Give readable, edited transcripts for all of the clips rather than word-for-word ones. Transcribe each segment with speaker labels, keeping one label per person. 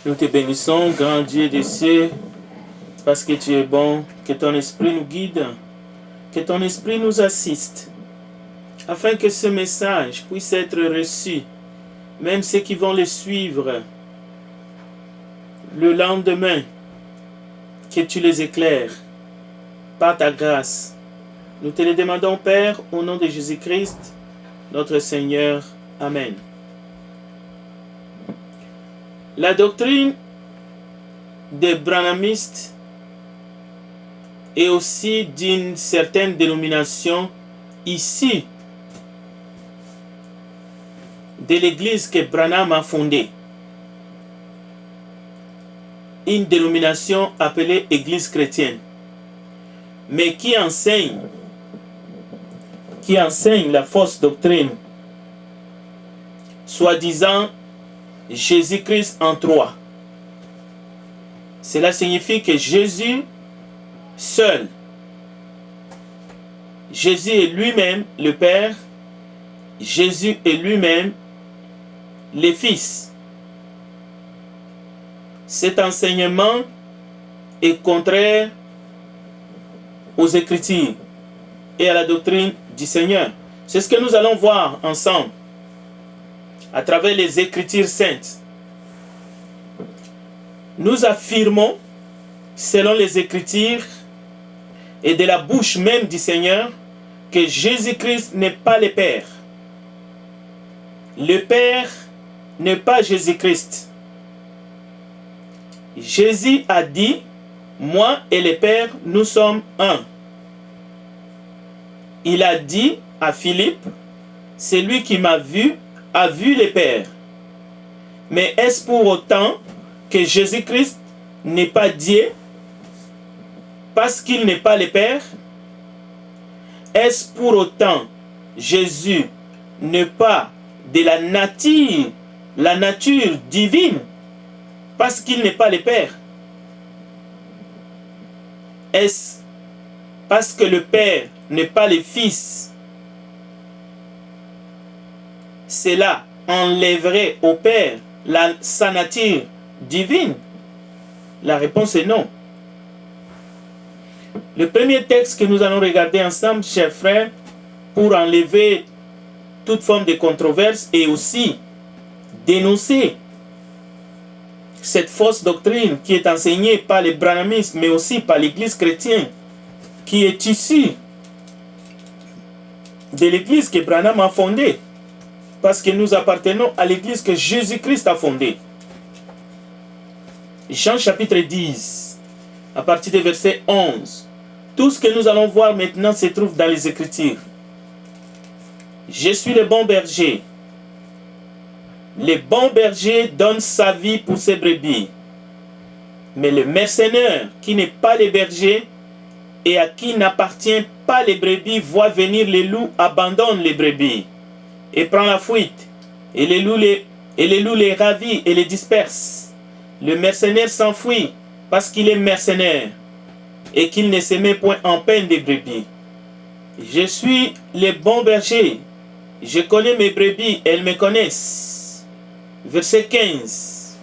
Speaker 1: Nous te bénissons, grand Dieu des cieux, parce que tu es bon, que ton esprit nous guide, que ton esprit nous assiste, afin que ce message puisse être reçu, même ceux qui vont le suivre le lendemain, que tu les éclaires par ta grâce. Nous te le demandons, Père, au nom de Jésus-Christ, notre Seigneur. Amen. La doctrine des branhamistes et aussi d'une certaine dénomination issue de l'église que Branham a fondée. Une dénomination appelée Église chrétienne, mais qui enseigne la fausse doctrine, soi-disant Jésus-Christ en trois. Cela signifie que Jésus seul, Jésus est lui-même le Père, Jésus est lui-même le Fils. Cet enseignement est contraire aux Écritures et à la doctrine du Seigneur. C'est ce que nous allons voir ensemble à travers les Écritures saintes. Nous affirmons, selon les Écritures et de la bouche même du Seigneur, que Jésus-Christ n'est pas le Père. Le Père n'est pas Jésus-Christ. Jésus a dit, moi et le Père, nous sommes un. Il a dit à Philippe, celui qui m'a vu a vu le Père. Mais est-ce pour autant que Jésus-Christ n'est pas Dieu parce qu'il n'est pas le Père? Est-ce pour autant Jésus n'est pas de la nature divine parce qu'il n'est pas le Père? Est-ce parce que le Père n'est pas le Fils? Cela enlèverait au Père sa nature divine? La réponse est non. Le premier texte que nous allons regarder ensemble, chers frères, pour enlever toute forme de controverse et aussi dénoncer cette fausse doctrine qui est enseignée par les branhamistes, mais aussi par l'Église chrétienne, qui est issue de l'Église que Branham a fondée, parce que nous appartenons à l'Église que Jésus-Christ a fondée. Jean chapitre 10, à partir du verset 11. Tout ce que nous allons voir maintenant se trouve dans les Écritures. Je suis le bon berger. Le bon berger donne sa vie pour ses brebis. Mais le mercenaire qui n'est pas le berger et à qui n'appartient pas les brebis voit venir les loups, abandonne les brebis et prend la fuite. Et les loups les ravit et les dispersent. Le mercenaire s'enfuit parce qu'il est mercenaire et qu'il ne se met point en peine des brebis. Je suis le bon berger. Je connais mes brebis, elles me connaissent. Verset 15.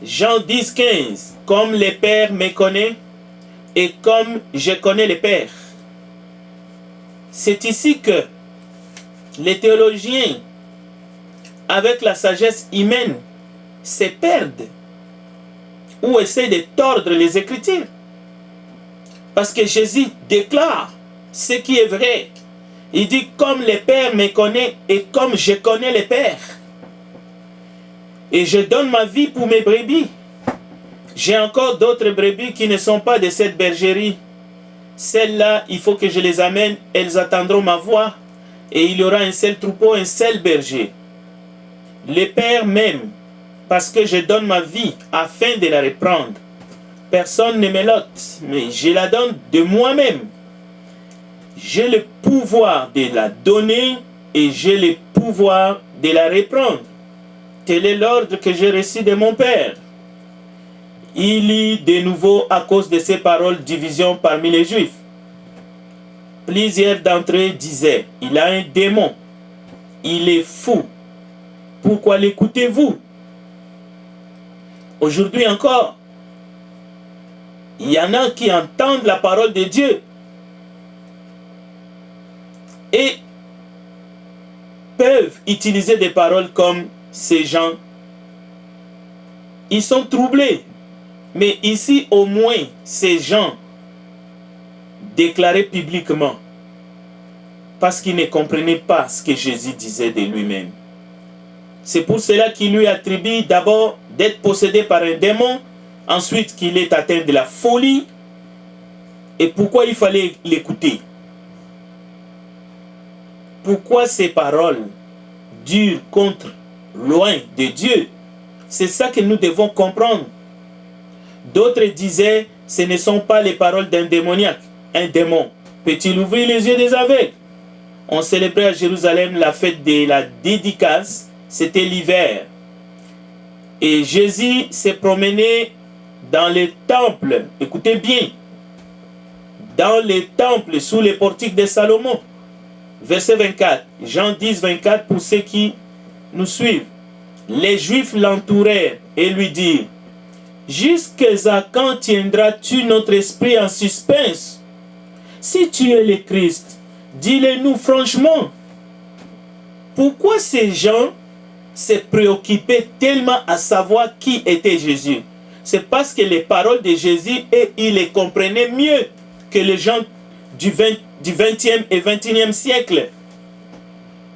Speaker 1: Jean 10, 15. Comme le Père me connaît et comme je connais le Père. C'est ici que les théologiens, avec la sagesse humaine, se perdent ou essaient de tordre les Écritures. Parce que Jésus déclare ce qui est vrai. Il dit, comme le Père me connaît et comme je connais le Père. Et je donne ma vie pour mes brebis. J'ai encore d'autres brebis qui ne sont pas de cette bergerie. Celles-là, il faut que je les amène. Elles attendront ma voix. Et il y aura un seul troupeau, un seul berger. Le Père m'aime parce que je donne ma vie afin de la reprendre. Personne ne me l'ôte, mais je la donne de moi-même. J'ai le pouvoir de la donner et j'ai le pouvoir de la reprendre. Tel est l'ordre que j'ai reçu de mon Père. Il y eut de nouveau, à cause de ces paroles, division parmi les Juifs. Plusieurs d'entre eux disaient, il a un démon, il est fou. Pourquoi l'écoutez-vous? Aujourd'hui encore, il y en a qui entendent la parole de Dieu et peuvent utiliser des paroles comme ces gens. Ils sont troublés. Mais ici, au moins, ces gens déclaraient publiquement parce qu'ils ne comprenaient pas ce que Jésus disait de lui-même. C'est pour cela qu'il lui attribue d'abord d'être possédé par un démon, ensuite qu'il est atteint de la folie. Et pourquoi il fallait l'écouter? Pourquoi ces paroles durent contre, loin de Dieu? C'est ça que nous devons comprendre. D'autres disaient, ce ne sont pas les paroles d'un démoniaque, un démon. Peut-il ouvrir les yeux des aveugles? On célébrait à Jérusalem la fête de la dédicace, c'était l'hiver. Et Jésus s'est promené dans les temples, écoutez bien, dans les temples sous les portiques de Salomon. Verset 24, Jean 10, 24 pour ceux qui nous suivent. Les Juifs l'entourèrent et lui dirent, jusqu'à quand tiendras-tu notre esprit en suspense? Si tu es le Christ, dis-le-nous franchement. Pourquoi ces gens se préoccupaient tellement à savoir qui était Jésus? C'est parce que les paroles de Jésus, et ils les comprenaient mieux que les gens du 20e et 21e siècle.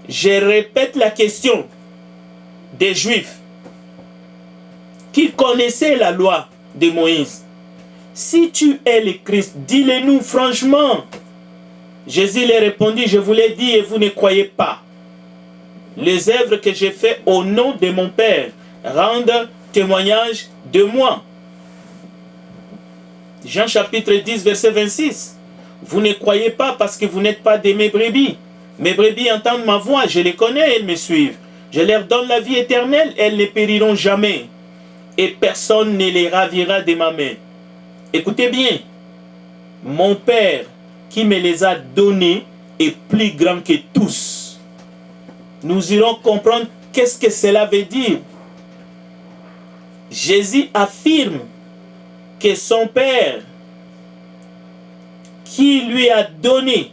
Speaker 1: Je répète la question des Juifs qui connaissaient la loi de Moïse. Si tu es le Christ, dis-le-nous franchement. Jésus leur répondit, je vous l'ai dit et vous ne croyez pas. Les œuvres que j'ai faites au nom de mon Père rendent témoignage de moi. Jean chapitre 10, verset 26. Vous ne croyez pas parce que vous n'êtes pas de mes brebis. Mes brebis entendent ma voix, je les connais, elles me suivent. Je leur donne la vie éternelle, elles ne périront jamais. Et personne ne les ravira de ma main. Écoutez bien, mon Père qui me les a donnés est plus grand que tous. Nous irons comprendre qu'est-ce que cela veut dire. Jésus affirme que son Père qui lui a donné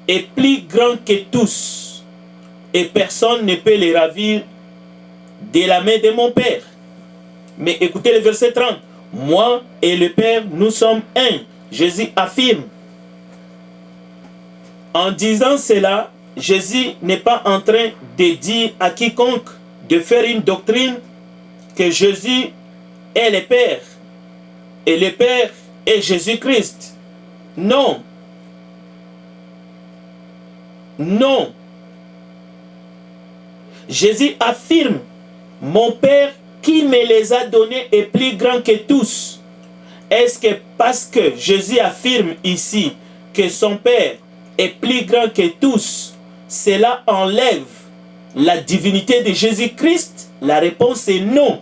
Speaker 1: est plus grand que tous et personne ne peut les ravir de la main de mon Père. Mais écoutez le verset 30. Moi et le Père, nous sommes un. Jésus affirme. En disant cela, Jésus n'est pas en train de dire à quiconque de faire une doctrine que Jésus est le Père et le Père est Jésus-Christ. Non. Non. Jésus affirme, mon Père qui me les a donnés est plus grand que tous. Est-ce que parce que Jésus affirme ici que son Père est plus grand que tous, cela enlève la divinité de Jésus-Christ? La réponse est non.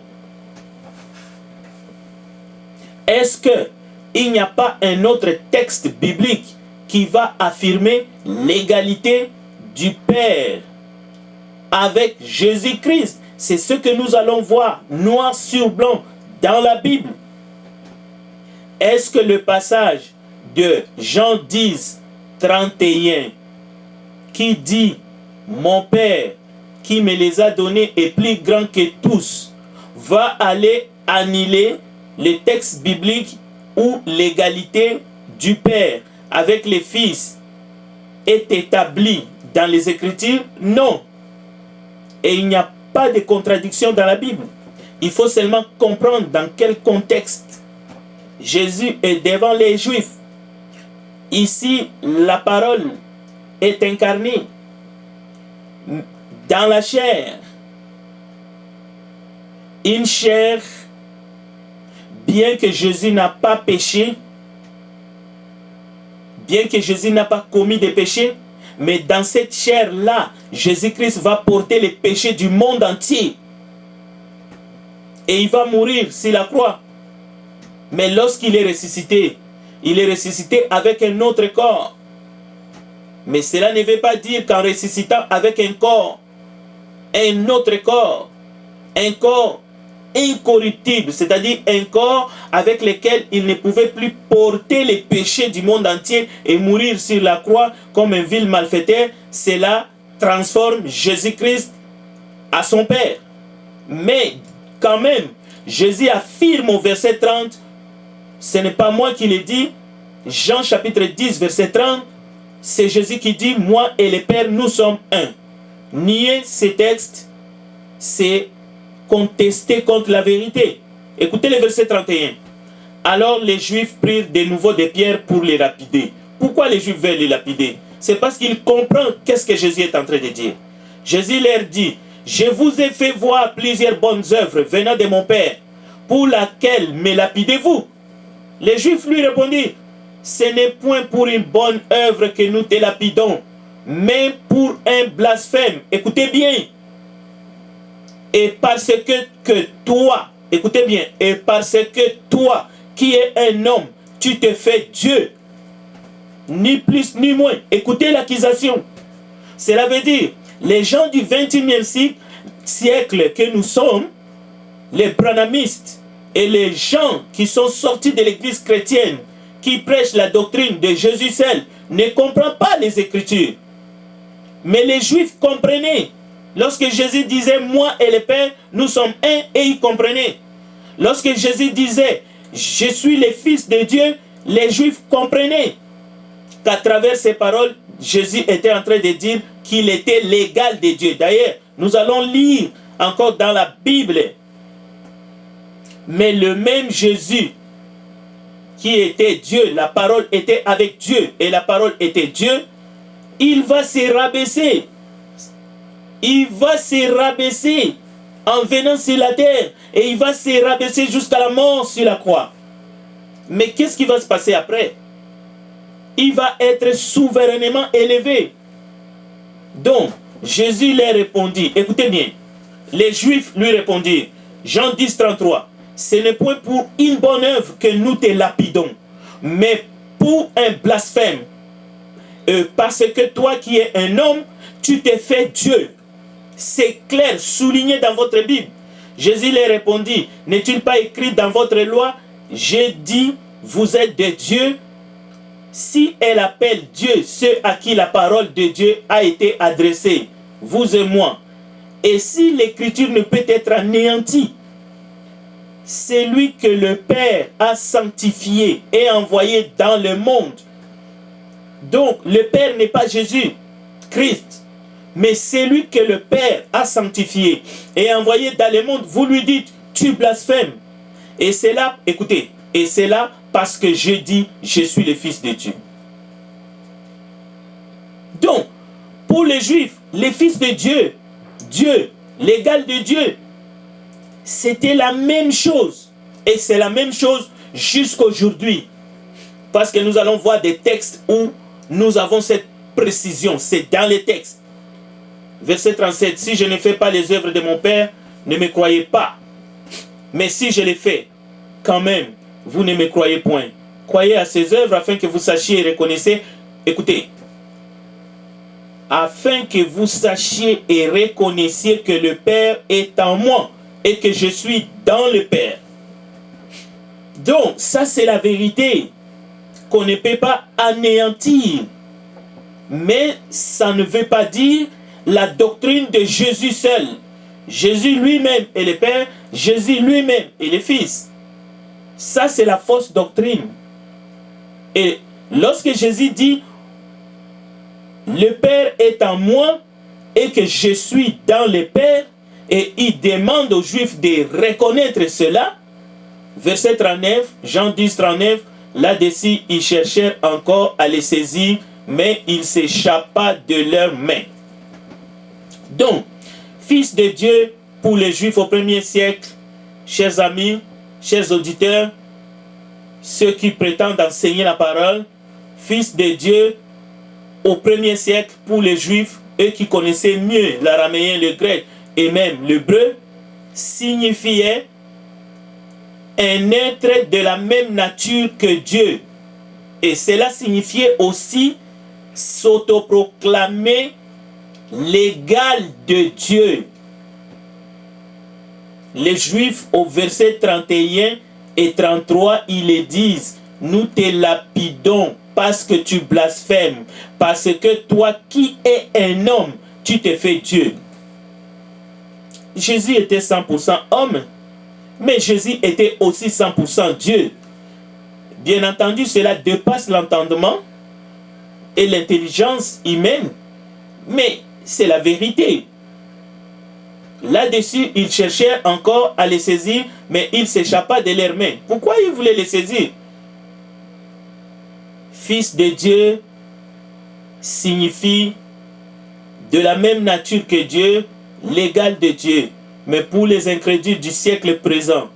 Speaker 1: Est-ce qu'il n'y a pas un autre texte biblique qui va affirmer l'égalité du Père avec Jésus-Christ? C'est ce que nous allons voir noir sur blanc dans la Bible. Est-ce que le passage de Jean 10, 31 qui dit « Mon Père qui me les a donnés est plus grand que tous » va aller annuler les textes bibliques où l'égalité du Père avec les Fils est établie dans les Écritures? Non. Et il n'y a pas de contradiction dans la Bible. Il faut seulement comprendre dans quel contexte Jésus est devant les Juifs. Ici, la parole est incarnée dans la chair. Une chair, bien que Jésus n'a pas péché, bien que Jésus n'a pas commis de péché, mais dans cette chair-là, Jésus-Christ va porter les péchés du monde entier. Et il va mourir sur la croix. Mais lorsqu'il est ressuscité, il est ressuscité avec un autre corps. Mais cela ne veut pas dire qu'en ressuscitant avec un corps, un autre corps, un corps incorruptible, c'est-à-dire un corps avec lequel il ne pouvait plus porter les péchés du monde entier et mourir sur la croix comme un vil malfaiteur. Cela transforme Jésus-Christ à son Père. Mais quand même, Jésus affirme au verset 30, ce n'est pas moi qui l'ai dit, Jean chapitre 10 verset 30, c'est Jésus qui dit, moi et le Père, nous sommes un. Nier ces textes, c'est contester contre la vérité. Écoutez le verset 31. Alors les Juifs prirent de nouveau des pierres pour les lapider. Pourquoi les Juifs veulent les lapider? C'est parce qu'ils comprennent qu'est-ce que Jésus est en train de dire. Jésus leur dit, je vous ai fait voir plusieurs bonnes œuvres venant de mon Père, pour laquelle me lapidez-vous? Les Juifs lui répondirent, ce n'est point pour une bonne œuvre que nous te lapidons, mais pour un blasphème. Écoutez bien. Et parce que toi, écoutez bien, et parce que toi, qui es un homme, tu te fais Dieu. Ni plus ni moins. Écoutez l'accusation. Cela veut dire, les gens du 21e siècle que nous sommes, les branhamistes et les gens qui sont sortis de l'église chrétienne, qui prêchent la doctrine de Jésus seul, ne comprennent pas les Écritures. Mais les Juifs comprenaient. Lorsque Jésus disait, moi et le Père, nous sommes un, et ils comprenaient. Lorsque Jésus disait, je suis le Fils de Dieu, les Juifs comprenaient qu'à travers ces paroles, Jésus était en train de dire qu'il était l'égal de Dieu. D'ailleurs, nous allons lire encore dans la Bible. Mais le même Jésus qui était Dieu, la parole était avec Dieu et la parole était Dieu, il va se rabaisser. Il va se rabaisser en venant sur la terre et il va se rabaisser jusqu'à la mort sur la croix. Mais qu'est-ce qui va se passer après? Il va être souverainement élevé. Donc, Jésus leur répondit, écoutez bien, les Juifs lui répondirent, Jean 10, 33, ce n'est point pour une bonne œuvre que nous te lapidons, mais pour un blasphème. Parce que toi qui es un homme, tu t'es fait Dieu. C'est clair, souligné dans votre Bible. Jésus leur répondit, n'est-il pas écrit dans votre loi, j'ai dit, vous êtes des dieux? Si elle appelle Dieu ceux à qui la parole de Dieu a été adressée, vous et moi, et si l'écriture ne peut être anéantie, c'est lui que le Père a sanctifié et envoyé dans le monde. Donc, le Père n'est pas Jésus, Christ, mais c'est lui que le Père a sanctifié et envoyé dans le monde. Vous lui dites, tu blasphèmes. Et c'est là, écoutez, et c'est là parce que je dis, je suis le Fils de Dieu. Donc, pour les Juifs, les fils de Dieu, Dieu, l'égal de Dieu, c'était la même chose. Et c'est la même chose jusqu'aujourd'hui. Parce que nous allons voir des textes où nous avons cette précision. C'est dans les textes. Verset 37. Si je ne fais pas les œuvres de mon Père, ne me croyez pas. Mais si je les fais, quand même, vous ne me croyez point. Croyez à ses œuvres afin que vous sachiez et reconnaissiez. Écoutez. Afin que vous sachiez et reconnaissiez que le Père est en moi et que je suis dans le Père. Donc, ça c'est la vérité qu'on ne peut pas anéantir. Mais ça ne veut pas dire la doctrine de Jésus seul. Jésus lui-même est le Père, Jésus lui-même est le Fils. Ça c'est la fausse doctrine. Et lorsque Jésus dit le Père est en moi et que je suis dans le Père, et il demande aux Juifs de reconnaître cela, verset 39, Jean 10, 39, là-dessus, ils cherchèrent encore à les saisir, mais il s'échappa de leurs mains. Donc, Fils de Dieu pour les Juifs au 1er siècle, chers amis, chers auditeurs, ceux qui prétendent enseigner la parole, Fils de Dieu au 1er siècle pour les Juifs, eux qui connaissaient mieux l'araméen, le grec et même l'hébreu, signifiait un être de la même nature que Dieu. Et cela signifiait aussi s'autoproclamer l'égal de Dieu. Les Juifs, au verset 31 et 33, ils les disent, nous te lapidons parce que tu blasphèmes, parce que toi qui es un homme, tu te fais Dieu. Jésus était 100% homme, mais Jésus était aussi 100% Dieu. Bien entendu, cela dépasse l'entendement et l'intelligence humaine, mais c'est la vérité. Là-dessus, ils cherchaient encore à les saisir, mais il s'échappa de leurs mains. Pourquoi ils voulaient les saisir? Fils de Dieu signifie de la même nature que Dieu, l'égal de Dieu. Mais pour les incrédules du siècle présent,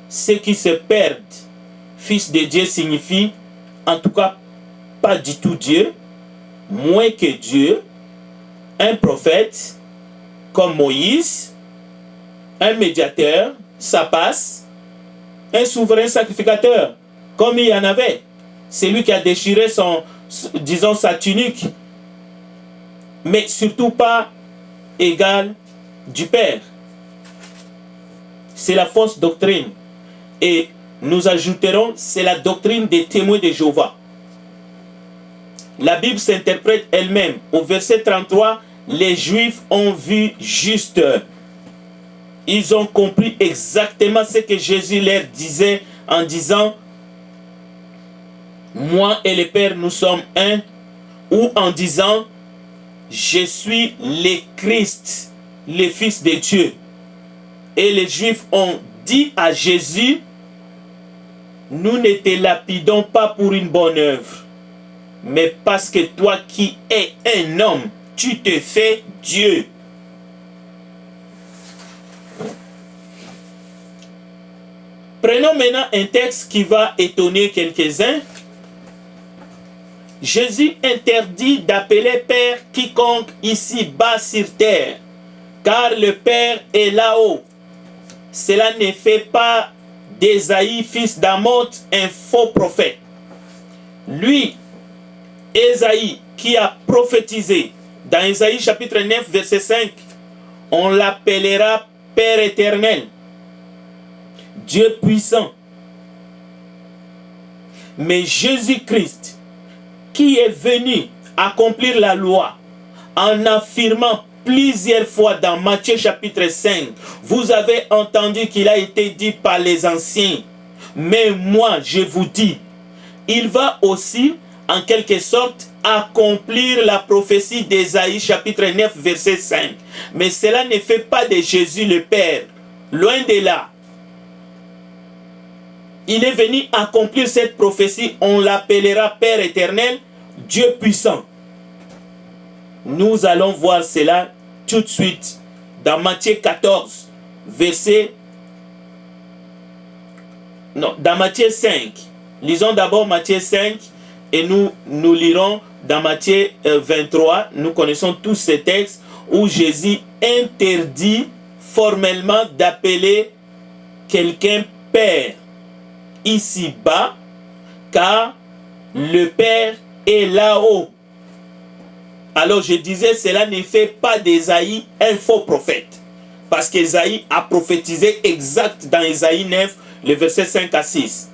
Speaker 1: ceux qui se perdent, fils de Dieu signifie, en tout cas, pas du tout Dieu, moins que Dieu, un prophète comme Moïse, un médiateur, ça passe, un souverain sacrificateur, comme il y en avait. C'est lui qui a déchiré disons, sa tunique, mais surtout pas égal du Père. C'est la fausse doctrine. Et nous ajouterons, c'est la doctrine des témoins de Jéhovah. La Bible s'interprète elle-même. Au verset 33, les Juifs ont vu juste. Ils ont compris exactement ce que Jésus leur disait en disant, moi et le Père, nous sommes un, ou en disant, je suis le Christ, le Fils de Dieu. Et les Juifs ont dit à Jésus, nous ne te lapidons pas pour une bonne œuvre, mais parce que toi qui es un homme, tu te fais Dieu. Prenons maintenant un texte qui va étonner quelques-uns. Jésus interdit d'appeler Père quiconque ici-bas sur terre, car le Père est là-haut. Cela ne fait pas d'Ésaïe, fils d'Amoth, un faux prophète. Lui, Ésaïe, qui a prophétisé dans Ésaïe chapitre 9, verset 5, on l'appellera Père éternel, Dieu puissant. Mais Jésus-Christ, qui est venu accomplir la loi en affirmant plusieurs fois dans Matthieu chapitre 5, vous avez entendu qu'il a été dit par les anciens, mais moi je vous dis, il va aussi en quelque sorte accomplir la prophétie d'Ésaïe chapitre 9 verset 5. Mais cela ne fait pas de Jésus le Père, loin de là. Il est venu accomplir cette prophétie, on l'appellera Père éternel, Dieu puissant. Nous allons voir cela tout de suite dans Matthieu 14, verset... Non, dans Matthieu 5. Lisons d'abord Matthieu 5 et nous lirons dans Matthieu 23. Nous connaissons tous ces textes où Jésus interdit formellement d'appeler quelqu'un Père ici-bas, car le Père est là-haut. Alors je disais, cela ne fait pas d'Ésaïe un faux prophète. Parce qu'Ésaïe a prophétisé exact dans Ésaïe 9, le verset 5 à 6.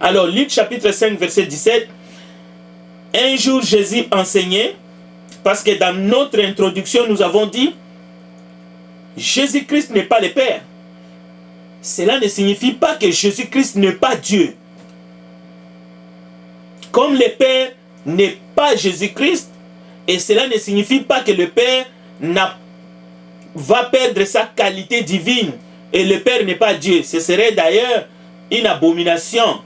Speaker 1: Alors Luc chapitre 5, verset 17. Un jour Jésus enseignait, parce que dans notre introduction nous avons dit, Jésus-Christ n'est pas le Père. Cela ne signifie pas que Jésus-Christ n'est pas Dieu. Comme le Père n'est pas Jésus-Christ, et cela ne signifie pas que le Père va perdre sa qualité divine et le Père n'est pas Dieu. Ce serait d'ailleurs une abomination.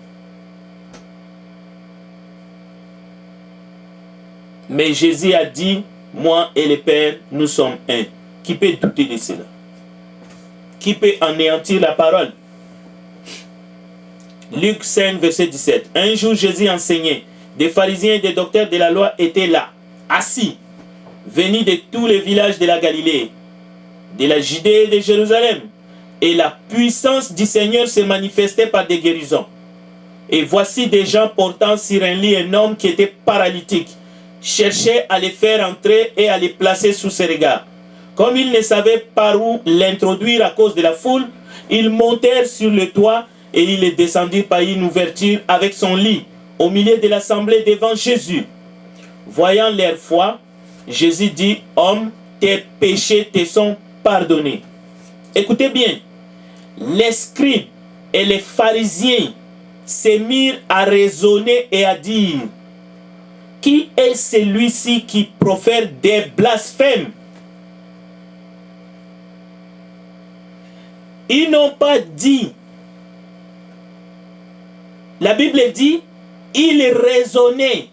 Speaker 1: Mais Jésus a dit, moi et le Père, nous sommes un. Qui peut douter de cela? Qui peut anéantir la parole? Luc 5, verset 17. Un jour, Jésus enseignait. Des pharisiens et des docteurs de la loi étaient là, assis, venus de tous les villages de la Galilée, de la Judée et de Jérusalem. Et la puissance du Seigneur se manifestait par des guérisons. Et voici des gens portant sur un lit un homme qui était paralytique, cherchaient à les faire entrer et à les placer sous ses regards. Comme ils ne savaient par où l'introduire à cause de la foule, ils montèrent sur le toit et ils le descendirent par une ouverture avec son lit, au milieu de l'assemblée devant Jésus. Voyant leur foi, Jésus dit, « Homme, tes péchés te sont pardonnés. » Écoutez bien, les scribes et les pharisiens se mirent à raisonner et à dire, « Qui est celui-ci qui profère des blasphèmes ?» Ils n'ont pas dit. La Bible dit, ils raisonnaient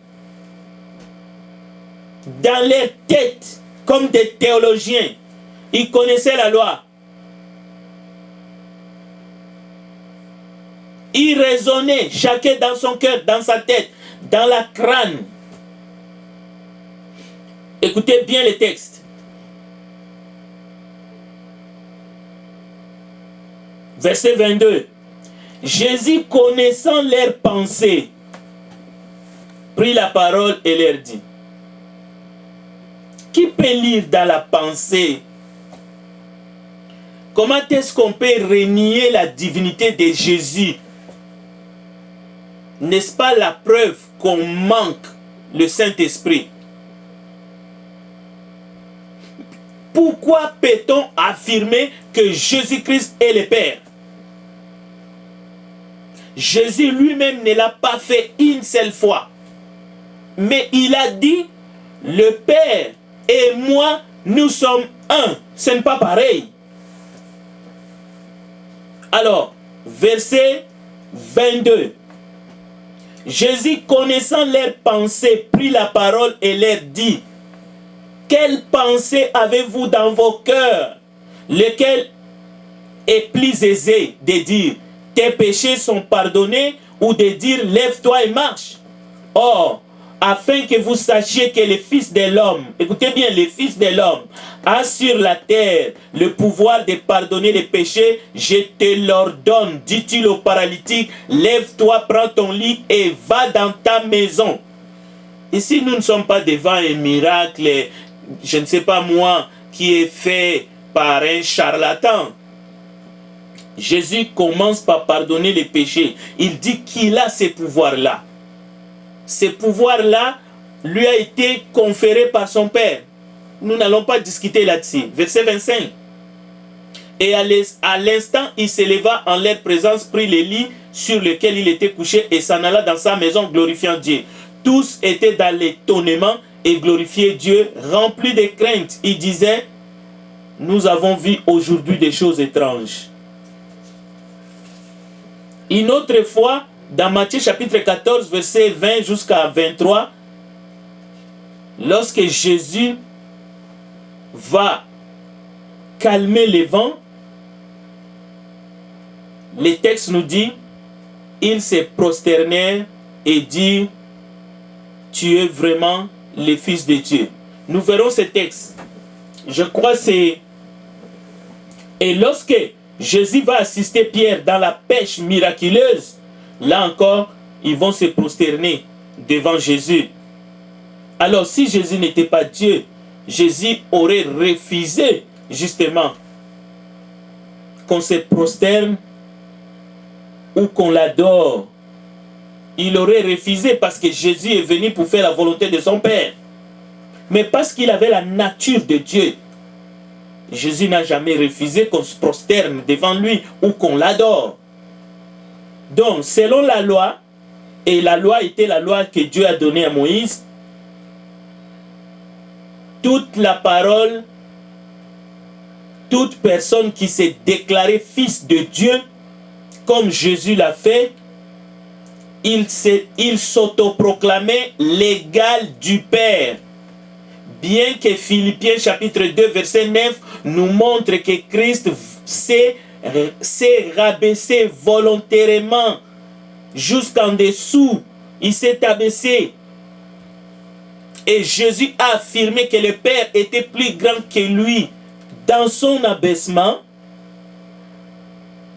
Speaker 1: dans leur tête comme des théologiens. Ils connaissaient la loi. Ils raisonnaient, chacun dans son cœur, dans sa tête, dans la crâne. Écoutez bien les textes. Verset 22. Jésus, connaissant leurs pensées, prit la parole et leur dit. Qui peut lire dans la pensée? Comment est-ce qu'on peut renier la divinité de Jésus? N'est-ce pas la preuve qu'on manque le Saint-Esprit? Pourquoi peut-on affirmer que Jésus-Christ est le Père? Jésus lui-même ne l'a pas fait une seule fois. Mais il a dit, le Père et moi, nous sommes un. Ce n'est pas pareil. Alors, verset 22. Jésus, connaissant leurs pensées, prit la parole et leur dit, quelle pensée avez-vous dans vos cœurs, lequel est plus aisé de dire, tes péchés sont pardonnés, ou de dire, lève-toi et marche. Or, afin que vous sachiez que le Fils de l'homme, écoutez bien, le Fils de l'homme a sur la terre le pouvoir de pardonner les péchés, je te l'ordonne, dit-il au paralytique, lève-toi, prends ton lit et va dans ta maison. Ici, nous ne sommes pas devant un miracle, je ne sais pas moi, qui est fait par un charlatan. Jésus commence par pardonner les péchés. Il dit qu'il a ces pouvoirs-là. Ces pouvoirs-là lui a été conférés par son Père. Nous n'allons pas discuter là-dessus. Verset 25. Et à l'instant, il s'éleva en leur présence, prit le lit sur lequel il était couché et s'en alla dans sa maison glorifiant Dieu. Tous étaient dans l'étonnement et glorifiaient Dieu, remplis de crainte. Ils disaient, nous avons vu aujourd'hui des choses étranges. Une autre fois, dans Matthieu chapitre 14, verset 20 jusqu'à 23, lorsque Jésus va calmer les vents, le texte nous dit, ils se prosternèrent et dit, tu es vraiment le Fils de Dieu. Nous verrons ce texte. Je crois que c'est... Et lorsque Jésus va assister Pierre dans la pêche miraculeuse, là encore, ils vont se prosterner devant Jésus. Alors, si Jésus n'était pas Dieu, Jésus aurait refusé justement qu'on se prosterne ou qu'on l'adore. Il aurait refusé parce que Jésus est venu pour faire la volonté de son Père. Mais parce qu'il avait la nature de Dieu, Jésus n'a jamais refusé qu'on se prosterne devant lui ou qu'on l'adore. Donc, selon la loi, et la loi était la loi que Dieu a donnée à Moïse, toute la parole, toute personne qui s'est déclarée fils de Dieu, comme Jésus l'a fait, il s'autoproclamait l'égal du Père. Bien que Philippiens chapitre 2 verset 9 nous montre que Christ s'est rabaissé volontairement jusqu'en dessous. Il s'est abaissé. Et Jésus a affirmé que le Père était plus grand que lui dans son abaissement.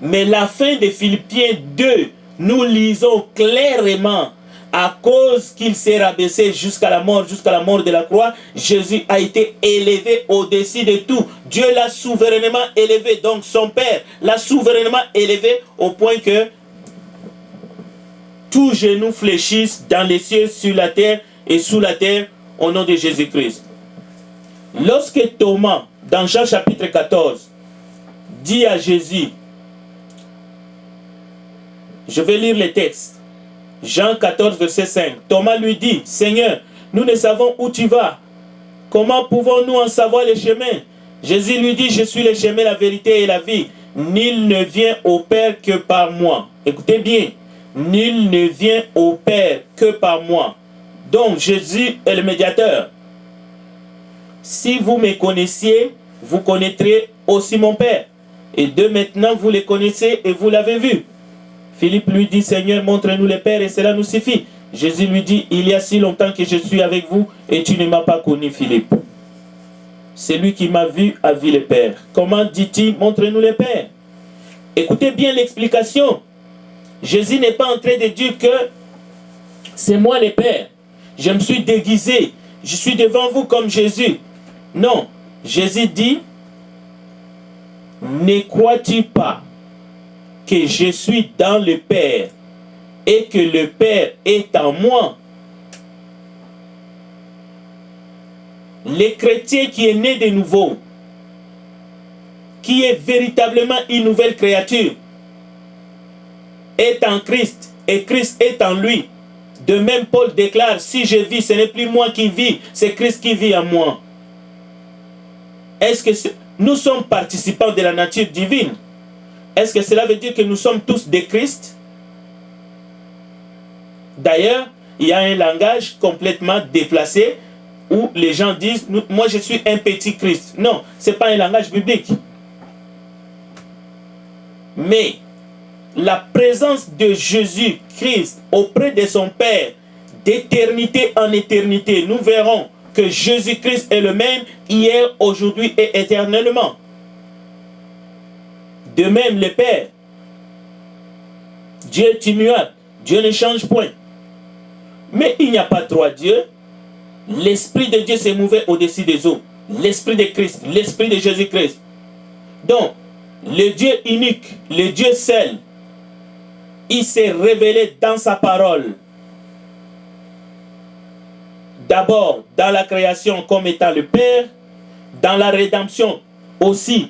Speaker 1: Mais la fin de Philippiens 2, nous lisons clairement, à cause qu'il s'est rabaissé jusqu'à la mort de la croix, Jésus a été élevé au-dessus de tout. Dieu l'a souverainement élevé, donc son Père l'a souverainement élevé au point que tout genou fléchisse dans les cieux, sur la terre et sous la terre, au nom de Jésus-Christ. Lorsque Thomas, dans Jean chapitre 14, dit à Jésus, je vais lire les textes, Jean 14, verset 5. Thomas lui dit, Seigneur, nous ne savons où tu vas. Comment pouvons-nous en savoir le chemin? Jésus lui dit, je suis le chemin, la vérité et la vie. Nul ne vient au Père que par moi. Écoutez bien. Nul ne vient au Père que par moi. Donc Jésus est le médiateur. Si vous me connaissiez, vous connaîtrez aussi mon Père. Et de maintenant, vous le connaissez et vous l'avez vu. Philippe lui dit, Seigneur, montre-nous le Père et cela nous suffit. Jésus lui dit, il y a si longtemps que je suis avec vous et tu ne m'as pas connu, Philippe. Celui qui m'a vu a vu le Père. Comment dit-il, montre-nous le Père? Écoutez bien l'explication. Jésus n'est pas en train de dire que c'est moi le Père. Je me suis déguisé. Je suis devant vous comme Jésus. Non. Jésus dit, ne crois-tu pas que je suis dans le Père et que le Père est en moi? Le chrétien qui est né de nouveau, qui est véritablement une nouvelle créature, est en Christ et Christ est en lui. De même, Paul déclare, si je vis, ce n'est plus moi qui vis, c'est Christ qui vit en moi. Est-ce que nous sommes participants de la nature divine? Est-ce que cela veut dire que nous sommes tous des Christ? D'ailleurs, il y a un langage complètement déplacé où les gens disent, moi je suis un petit Christ. Non, ce n'est pas un langage biblique. Mais la présence de Jésus-Christ auprès de son Père, d'éternité en éternité, nous verrons que Jésus-Christ est le même hier, aujourd'hui et éternellement. De même, le Père, Dieu est immuable, Dieu ne change point. Mais il n'y a pas trois dieux. L'Esprit de Dieu s'est mouvé au-dessus des eaux. L'Esprit de Christ, l'Esprit de Jésus-Christ. Donc, le Dieu unique, le Dieu seul, il s'est révélé dans sa parole. D'abord, dans la création comme étant le Père, dans la rédemption aussi.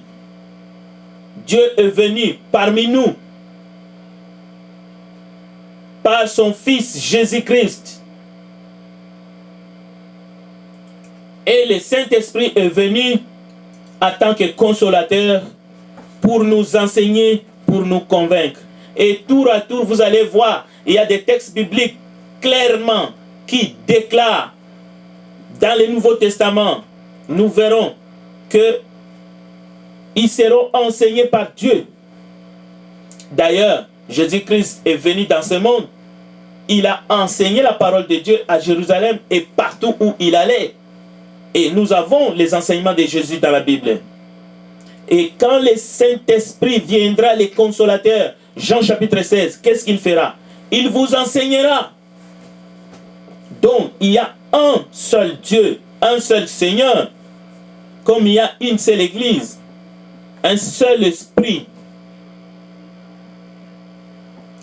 Speaker 1: Dieu est venu parmi nous par son Fils Jésus-Christ. Et le Saint-Esprit est venu en tant que consolateur pour nous enseigner, pour nous convaincre. Et tour à tour, vous allez voir, il y a des textes bibliques clairement qui déclarent dans le Nouveau Testament, nous verrons que ils seront enseignés par Dieu. D'ailleurs, Jésus-Christ est venu dans ce monde. Il a enseigné la parole de Dieu à Jérusalem et partout où il allait. Et nous avons les enseignements de Jésus dans la Bible. Et quand le Saint-Esprit viendra, les consolateurs, Jean chapitre 16, qu'est-ce qu'il fera? Il vous enseignera. Donc, il y a un seul Dieu, un seul Seigneur, comme il y a une seule Église, un seul Esprit.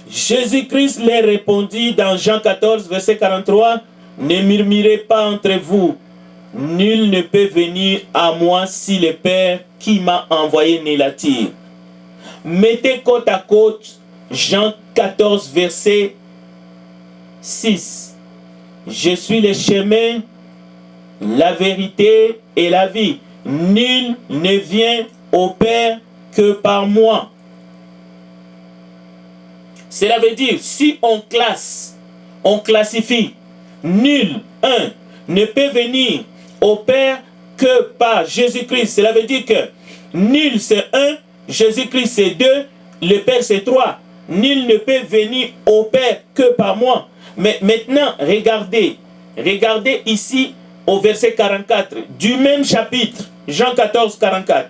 Speaker 1: Jésus-Christ leur répondit dans Jean 14, verset 43, « Ne murmurez pas entre vous, nul ne peut venir à moi si le Père qui m'a envoyé ne l'attire. » Mettez côte à côte Jean 14, verset 6. « Je suis le chemin, la vérité et la vie. Nul ne vient au Père que par moi. » Cela veut dire, si on classe, on classifie, nul, un, ne peut venir au Père que par Jésus-Christ. Cela veut dire que nul c'est un, Jésus-Christ c'est deux, le Père c'est trois. Nul ne peut venir au Père que par moi. Mais maintenant, regardez ici au verset 44 du même chapitre, Jean 14, 44.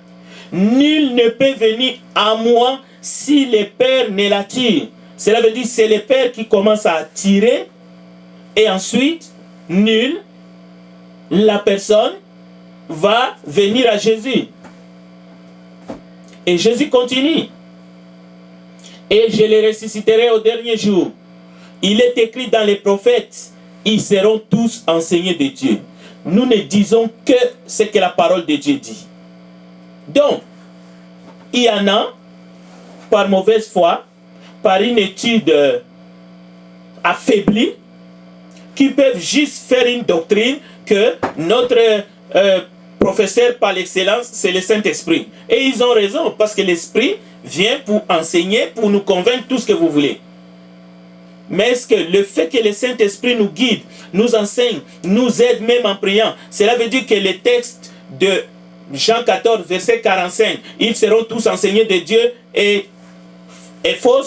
Speaker 1: Nul ne peut venir à moi si le Père ne l'attire. Cela veut dire que c'est le Père qui commence à attirer Et ensuite, nul, la personne, va venir à Jésus. Et Jésus continue. Et je les ressusciterai au dernier jour. Il est écrit dans les prophètes, ils seront tous enseignés de Dieu. Nous ne disons que ce que la parole de Dieu dit. Donc, il y en a, par mauvaise foi, par une étude affaiblie, qui peuvent juste faire une doctrine que notre professeur par l'excellence, c'est le Saint-Esprit. Et ils ont raison, parce que l'Esprit vient pour enseigner, pour nous convaincre tout ce que vous voulez. Mais est-ce que le fait que le Saint-Esprit nous guide, nous enseigne, nous aide même en priant, cela veut dire que les textes de Jean 14, verset 45, ils seront tous enseignés de Dieu et faux,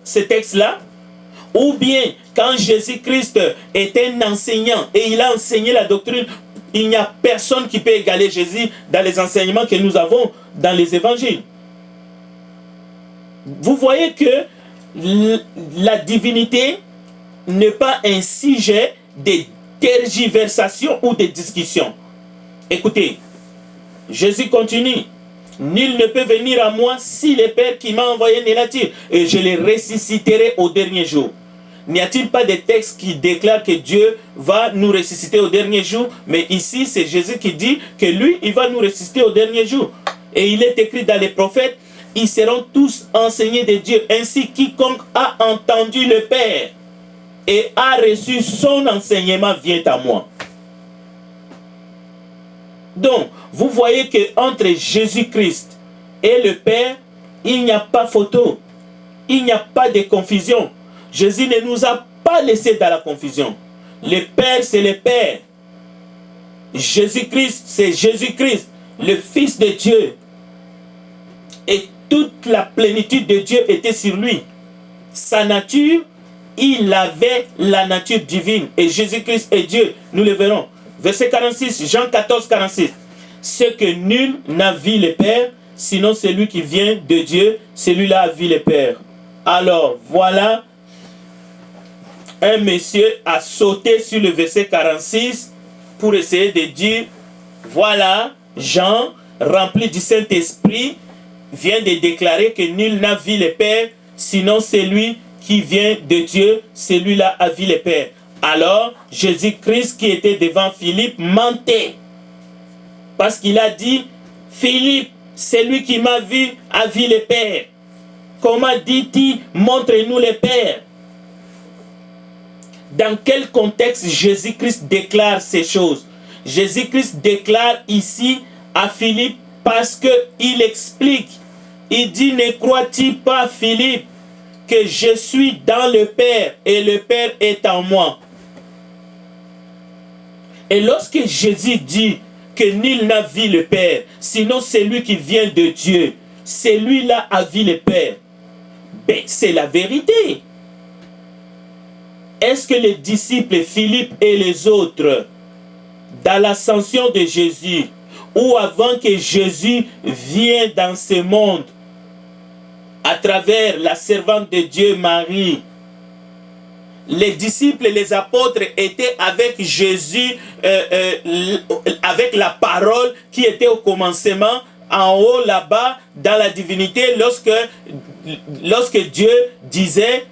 Speaker 1: ce texte-là? Ou bien, quand Jésus-Christ est un enseignant et il a enseigné la doctrine, il n'y a personne qui peut égaler Jésus dans les enseignements que nous avons dans les évangiles. Vous voyez que la divinité n'est pas un sujet de tergiversation ou de discussion. Écoutez, Jésus continue. Nul ne peut venir à moi si le Père qui m'a envoyé ne l'attire, et je les ressusciterai au dernier jour. N'y a-t-il pas de texte qui déclare que Dieu va nous ressusciter au dernier jour? Mais ici, c'est Jésus qui dit que lui, il va nous ressusciter au dernier jour. Et il est écrit dans les prophètes, ils seront tous enseignés de Dieu. Ainsi, quiconque a entendu le Père et a reçu son enseignement vient à moi. Donc, vous voyez qu'entre Jésus-Christ et le Père, il n'y a pas photo. Il n'y a pas de confusion. Jésus ne nous a pas laissés dans la confusion. Le Père, c'est le Père. Jésus-Christ, c'est Jésus-Christ, le Fils de Dieu. Et toute la plénitude de Dieu était sur lui. Sa nature, il avait la nature divine. Et Jésus-Christ est Dieu. Nous le verrons. Verset 46, Jean 14, 46. Ce que nul n'a vu le Père, sinon celui qui vient de Dieu, celui-là a vu le Père. Alors, voilà, un monsieur a sauté sur le verset 46 pour essayer de dire, voilà, Jean, rempli du Saint-Esprit, vient de déclarer que nul n'a vu le Père, sinon celui qui vient de Dieu, celui-là a vu le Père. Alors, Jésus-Christ qui était devant Philippe mentait. Parce qu'il a dit, Philippe, celui qui m'a vu a vu le Père. Comment dit-il, montre-nous le Père? Dans quel contexte Jésus-Christ déclare ces choses? Jésus-Christ déclare ici à Philippe parce qu'il explique. Il dit, ne crois-tu pas, Philippe, que je suis dans le Père et le Père est en moi? Et lorsque Jésus dit que nul n'a vu le Père, sinon celui qui vient de Dieu, celui-là a vu le Père, ben, c'est la vérité. Est-ce que les disciples Philippe et les autres, dans l'ascension de Jésus, ou avant que Jésus vienne dans ce monde, à travers la servante de Dieu Marie, les disciples et les apôtres étaient avec Jésus, avec la parole qui était au commencement, en haut là-bas, dans la divinité, lorsque Dieu disait,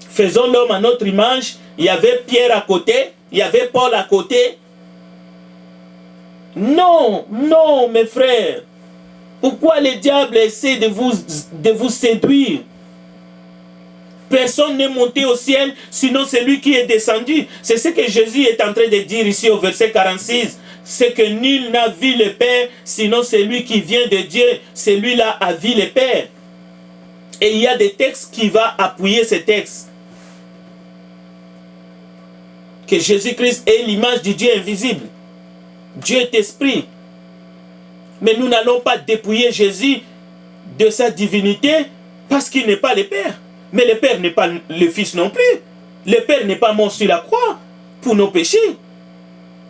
Speaker 1: faisons l'homme à notre image, il y avait Pierre à côté, il y avait Paul à côté. Non, non, mes frères. Pourquoi le diable essaie de vous séduire? Personne n'est monté au ciel, sinon celui qui est descendu. C'est ce que Jésus est en train de dire ici au verset 46. C'est que nul n'a vu le Père, sinon celui qui vient de Dieu, celui-là a vu le Père. Et il y a des textes qui vont appuyer ces textes. Que Jésus-Christ est l'image du Dieu invisible. Dieu est esprit. Mais nous n'allons pas dépouiller Jésus de sa divinité parce qu'il n'est pas le Père. Mais le Père n'est pas le Fils non plus. Le Père n'est pas mort sur la croix pour nos péchés.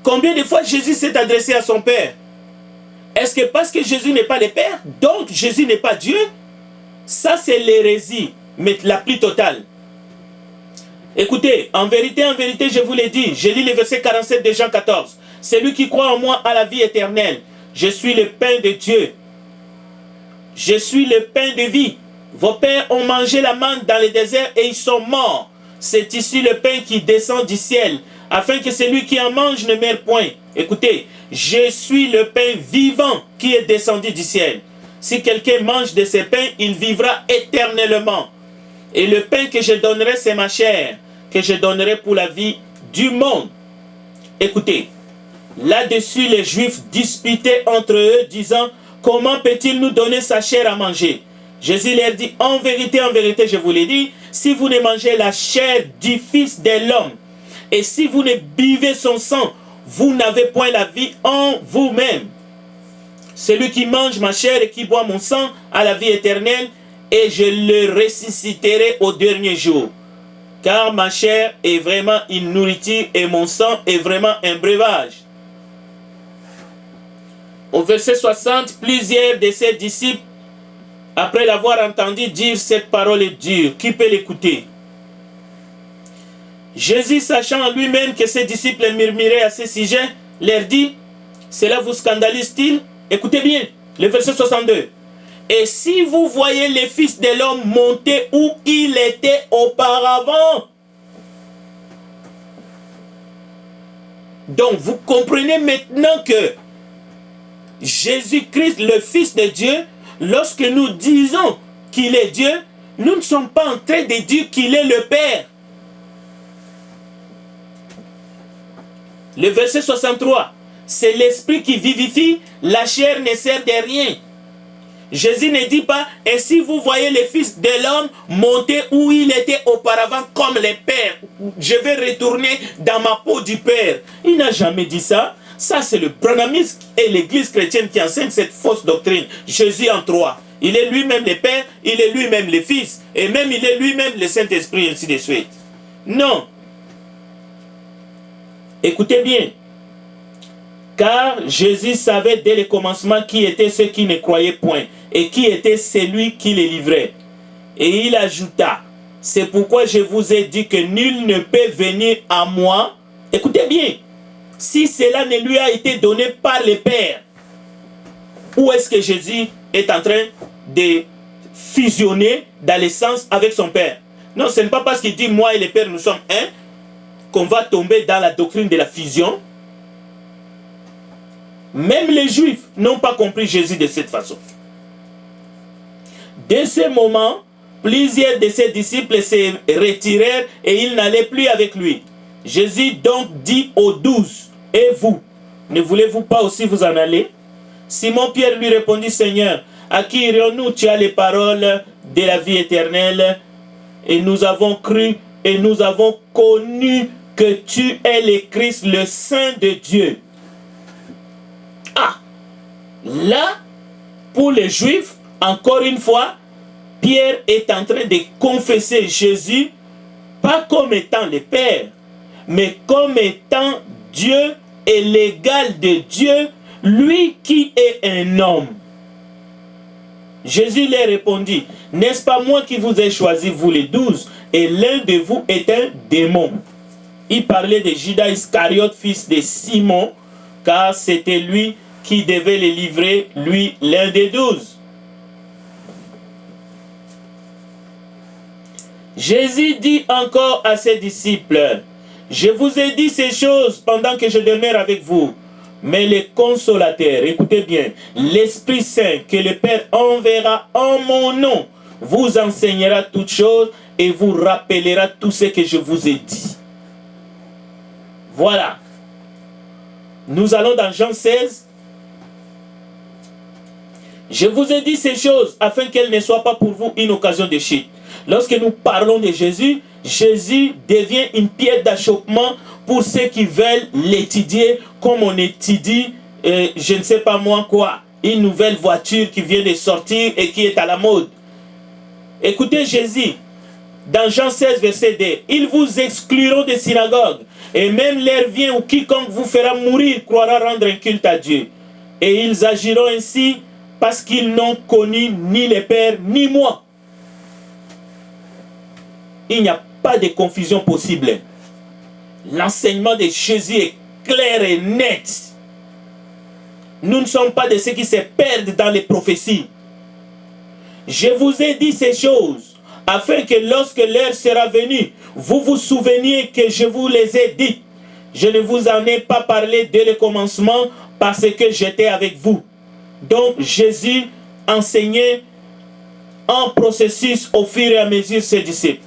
Speaker 1: Combien de fois Jésus s'est adressé à son Père? Est-ce que parce que Jésus n'est pas le Père, donc Jésus n'est pas Dieu? Ça, c'est l'hérésie, mais la plus totale. Écoutez, en vérité, je vous l'ai dit, je lis le verset 47 de Jean 14. Celui qui croit en moi a la vie éternelle. Je suis le pain de Dieu. Je suis le pain de vie. Vos pères ont mangé la manne dans le désert et ils sont morts. C'est ici le pain qui descend du ciel, afin que celui qui en mange ne meure point. Écoutez, je suis le pain vivant qui est descendu du ciel. Si quelqu'un mange de ce pain, il vivra éternellement. Et le pain que je donnerai, c'est ma chair, que je donnerai pour la vie du monde. Écoutez, là-dessus, les Juifs disputaient entre eux, disant, comment peut-il nous donner sa chair à manger? Jésus leur dit, en vérité, je vous l'ai dit, si vous ne mangez la chair du Fils de l'homme, et si vous ne buvez son sang, vous n'avez point la vie en vous-même. Celui qui mange ma chair et qui boit mon sang a la vie éternelle, et je le ressusciterai au dernier jour. Car ma chair est vraiment une nourriture et mon sang est vraiment un breuvage. Au verset 60, plusieurs de ses disciples, après l'avoir entendu dire cette parole est dure, qui peut l'écouter? Jésus, sachant en lui-même que ses disciples murmuraient à ce sujet, leur dit, cela vous scandalise-t-il? Écoutez bien, le verset 62. Et si vous voyez le Fils de l'homme monter où il était auparavant. Donc vous comprenez maintenant que Jésus-Christ, le Fils de Dieu, lorsque nous disons qu'il est Dieu, nous ne sommes pas en train de dire qu'il est le Père. Le verset 63, c'est l'esprit qui vivifie, la chair ne sert de rien. Jésus ne dit pas, et si vous voyez le Fils de l'homme monter où il était auparavant comme le Père, je vais retourner dans ma peau du Père. Il n'a jamais dit ça. Ça, c'est le branhamisme et l'église chrétienne qui enseigne cette fausse doctrine. Jésus en trois. Il est lui-même le Père, il est lui-même le Fils, et même il est lui-même le Saint-Esprit, ainsi de suite. Non. Écoutez bien. Car Jésus savait dès le commencement qui étaient ceux qui ne croyaient point, et qui était celui qui les livrait. Et il ajouta, c'est pourquoi je vous ai dit que nul ne peut venir à moi. Écoutez bien. Si cela ne lui a été donné par le Père, où est-ce que Jésus est en train de fusionner dans l'essence avec son Père? Non, ce n'est pas parce qu'il dit moi et le Père nous sommes un qu'on va tomber dans la doctrine de la fusion. Même les Juifs n'ont pas compris Jésus de cette façon. Dès ce moment, plusieurs de ses disciples se retirèrent et ils n'allaient plus avec lui. Jésus donc dit aux 12, et vous, ne voulez-vous pas aussi vous en aller? Simon-Pierre lui répondit, Seigneur, à qui irions-nous? Tu as les paroles de la vie éternelle, et nous avons cru et nous avons connu que tu es le Christ, le Saint de Dieu. Ah, là, pour les Juifs, encore une fois, Pierre est en train de confesser Jésus, pas comme étant le Père, mais comme étant Dieu et l'égal de Dieu, lui qui est un homme. Jésus leur répondit, n'est-ce pas moi qui vous ai choisi, vous les 12, et l'un de vous est un démon. Il parlait de Judas Iscariote, fils de Simon, car c'était lui qui devait les livrer, lui, l'un des 12. Jésus dit encore à ses disciples, je vous ai dit ces choses pendant que je demeure avec vous. Mais le consolateur, écoutez bien, l'Esprit Saint que le Père enverra en mon nom, vous enseignera toutes choses et vous rappellera tout ce que je vous ai dit. Voilà. Nous allons dans Jean 16. Je vous ai dit ces choses afin qu'elles ne soient pas pour vous une occasion de chute. Lorsque nous parlons de Jésus, Jésus devient une pierre d'achoppement pour ceux qui veulent l'étudier comme on étudie, je ne sais pas moi quoi, une nouvelle voiture qui vient de sortir et qui est à la mode. Écoutez Jésus, dans Jean 16, verset 2, ils vous excluront des synagogues, et même l'heure vient où quiconque vous fera mourir croira rendre un culte à Dieu. Et ils agiront ainsi parce qu'ils n'ont connu ni le Père ni moi. Il n'y a pas de confusion possible. L'enseignement de Jésus est clair et net. Nous ne sommes pas de ceux qui se perdent dans les prophéties. Je vous ai dit ces choses afin que lorsque l'heure sera venue, vous vous souveniez que je vous les ai dites. Je ne vous en ai pas parlé dès le commencement parce que j'étais avec vous. Donc Jésus enseignait en processus au fur et à mesure ses disciples.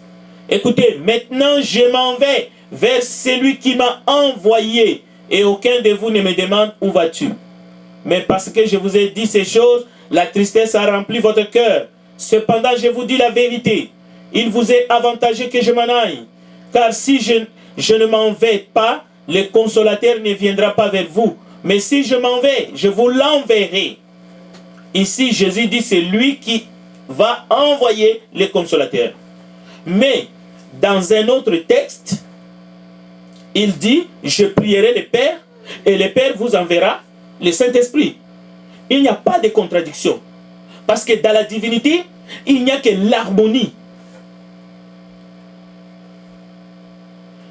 Speaker 1: Écoutez, maintenant je m'en vais vers celui qui m'a envoyé et aucun de vous ne me demande où vas-tu. Mais parce que je vous ai dit ces choses, la tristesse a rempli votre cœur. Cependant, je vous dis la vérité. Il vous est avantageux que je m'en aille. Car si je ne m'en vais pas, le consolateur ne viendra pas vers vous. Mais si je m'en vais, je vous l'enverrai. Ici, Jésus dit, c'est lui qui va envoyer le consolateur. Mais, dans un autre texte, il dit, je prierai le Père, et le Père vous enverra le Saint-Esprit. Il n'y a pas de contradiction. Parce que dans la divinité, il n'y a que l'harmonie.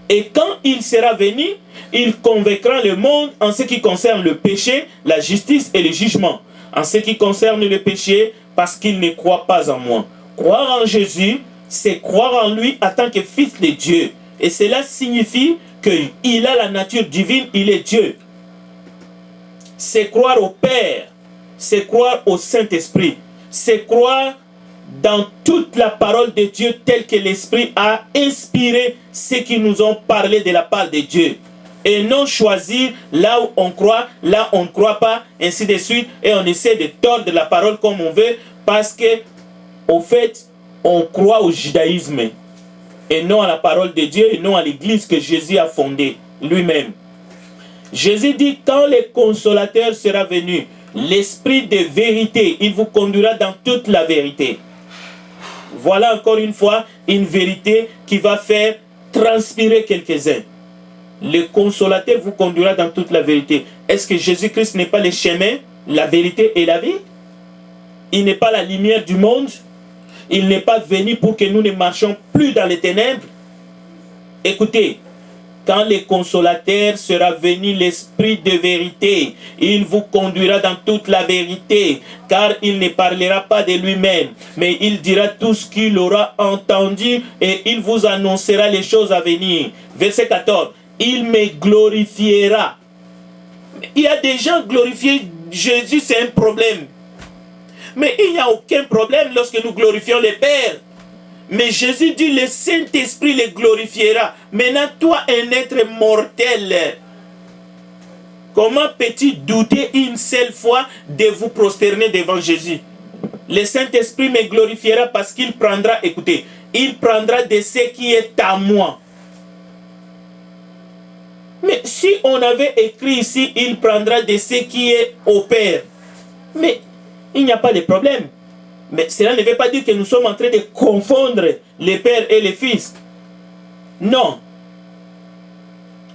Speaker 1: Et quand il sera venu, il convaincra le monde en ce qui concerne le péché, la justice et le jugement. En ce qui concerne le péché, parce qu'il ne croit pas en moi. Croire en Jésus, c'est croire en lui en tant que fils de Dieu. Et cela signifie qu'il a la nature divine, il est Dieu. C'est croire au Père, c'est croire au Saint-Esprit, c'est croire dans toute la parole de Dieu telle que l'Esprit a inspiré ceux qui nous ont parlé de la part de Dieu. Et non choisir là où on croit, là où on ne croit pas, ainsi de suite, et on essaie de tordre la parole comme on veut, parce que, au fait, on croit au judaïsme, et non à la parole de Dieu, et non à l'église que Jésus a fondée lui-même. Jésus dit, quand le consolateur sera venu, l'esprit de vérité, il vous conduira dans toute la vérité. Voilà encore une fois une vérité qui va faire transpirer quelques-uns. Le consolateur vous conduira dans toute la vérité. Est-ce que Jésus-Christ n'est pas le chemin, la vérité et la vie? Il n'est pas la lumière du monde. Il n'est pas venu pour que nous ne marchions plus dans les ténèbres. Écoutez, quand le consolateur sera venu, l'esprit de vérité, il vous conduira dans toute la vérité, car il ne parlera pas de lui-même, mais il dira tout ce qu'il aura entendu et il vous annoncera les choses à venir. Verset 14, il me glorifiera. Il y a des gens glorifiés, Jésus c'est un problème. Mais il n'y a aucun problème lorsque nous glorifions le Père. Mais Jésus dit, le Saint-Esprit le glorifiera. Maintenant, toi, un être mortel, comment peux-tu douter une seule fois de vous prosterner devant Jésus? Le Saint-Esprit me glorifiera parce qu'il prendra, écoutez, il prendra de ce qui est à moi. Mais si on avait écrit ici, il prendra de ce qui est au Père. Mais il n'y a pas de problème. Mais cela ne veut pas dire que nous sommes en train de confondre les pères et les fils. Non.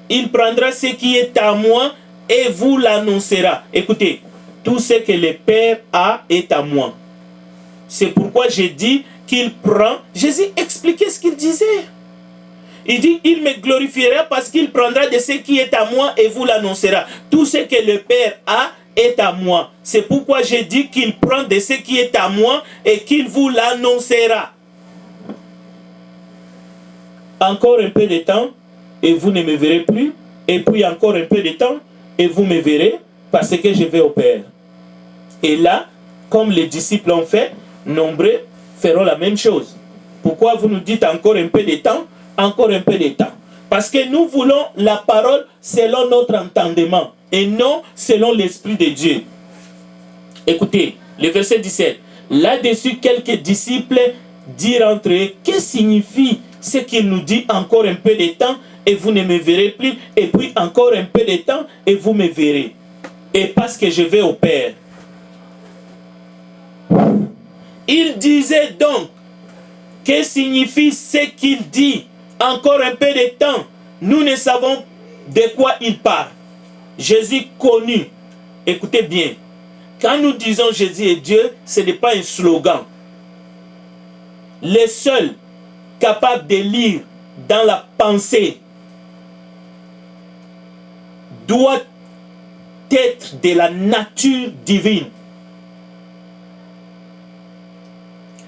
Speaker 1: Il prendra ce qui est à moi et vous l'annoncera. Écoutez, tout ce que le Père a est à moi. C'est pourquoi j'ai dit qu'il prend. Jésus expliquait ce qu'il disait. Il dit, il me glorifiera parce qu'il prendra de ce qui est à moi et vous l'annoncera. Tout ce que le Père a est à moi. C'est pourquoi j'ai dit qu'il prend de ce qui est à moi et qu'il vous l'annoncera. Encore un peu de temps et vous ne me verrez plus. Et puis encore un peu de temps et vous me verrez parce que je vais au Père. Et là, comme les disciples ont fait, nombreux feront la même chose. Pourquoi vous nous dites encore un peu de temps? Encore un peu de temps. Parce que nous voulons la parole selon notre entendement et non selon l'Esprit de Dieu. Écoutez, le verset 17. Là-dessus, quelques disciples dirent entre eux, que signifie ce qu'il nous dit encore un peu de temps et vous ne me verrez plus, et puis encore un peu de temps et vous me verrez. Et parce que je vais au Père. Il disait donc, que signifie ce qu'il dit? Encore un peu de temps. Nous ne savons de quoi il parle. Jésus connu. Écoutez bien. Quand nous disons Jésus est Dieu, ce n'est pas un slogan. Les seuls capables de lire dans la pensée doit être de la nature divine.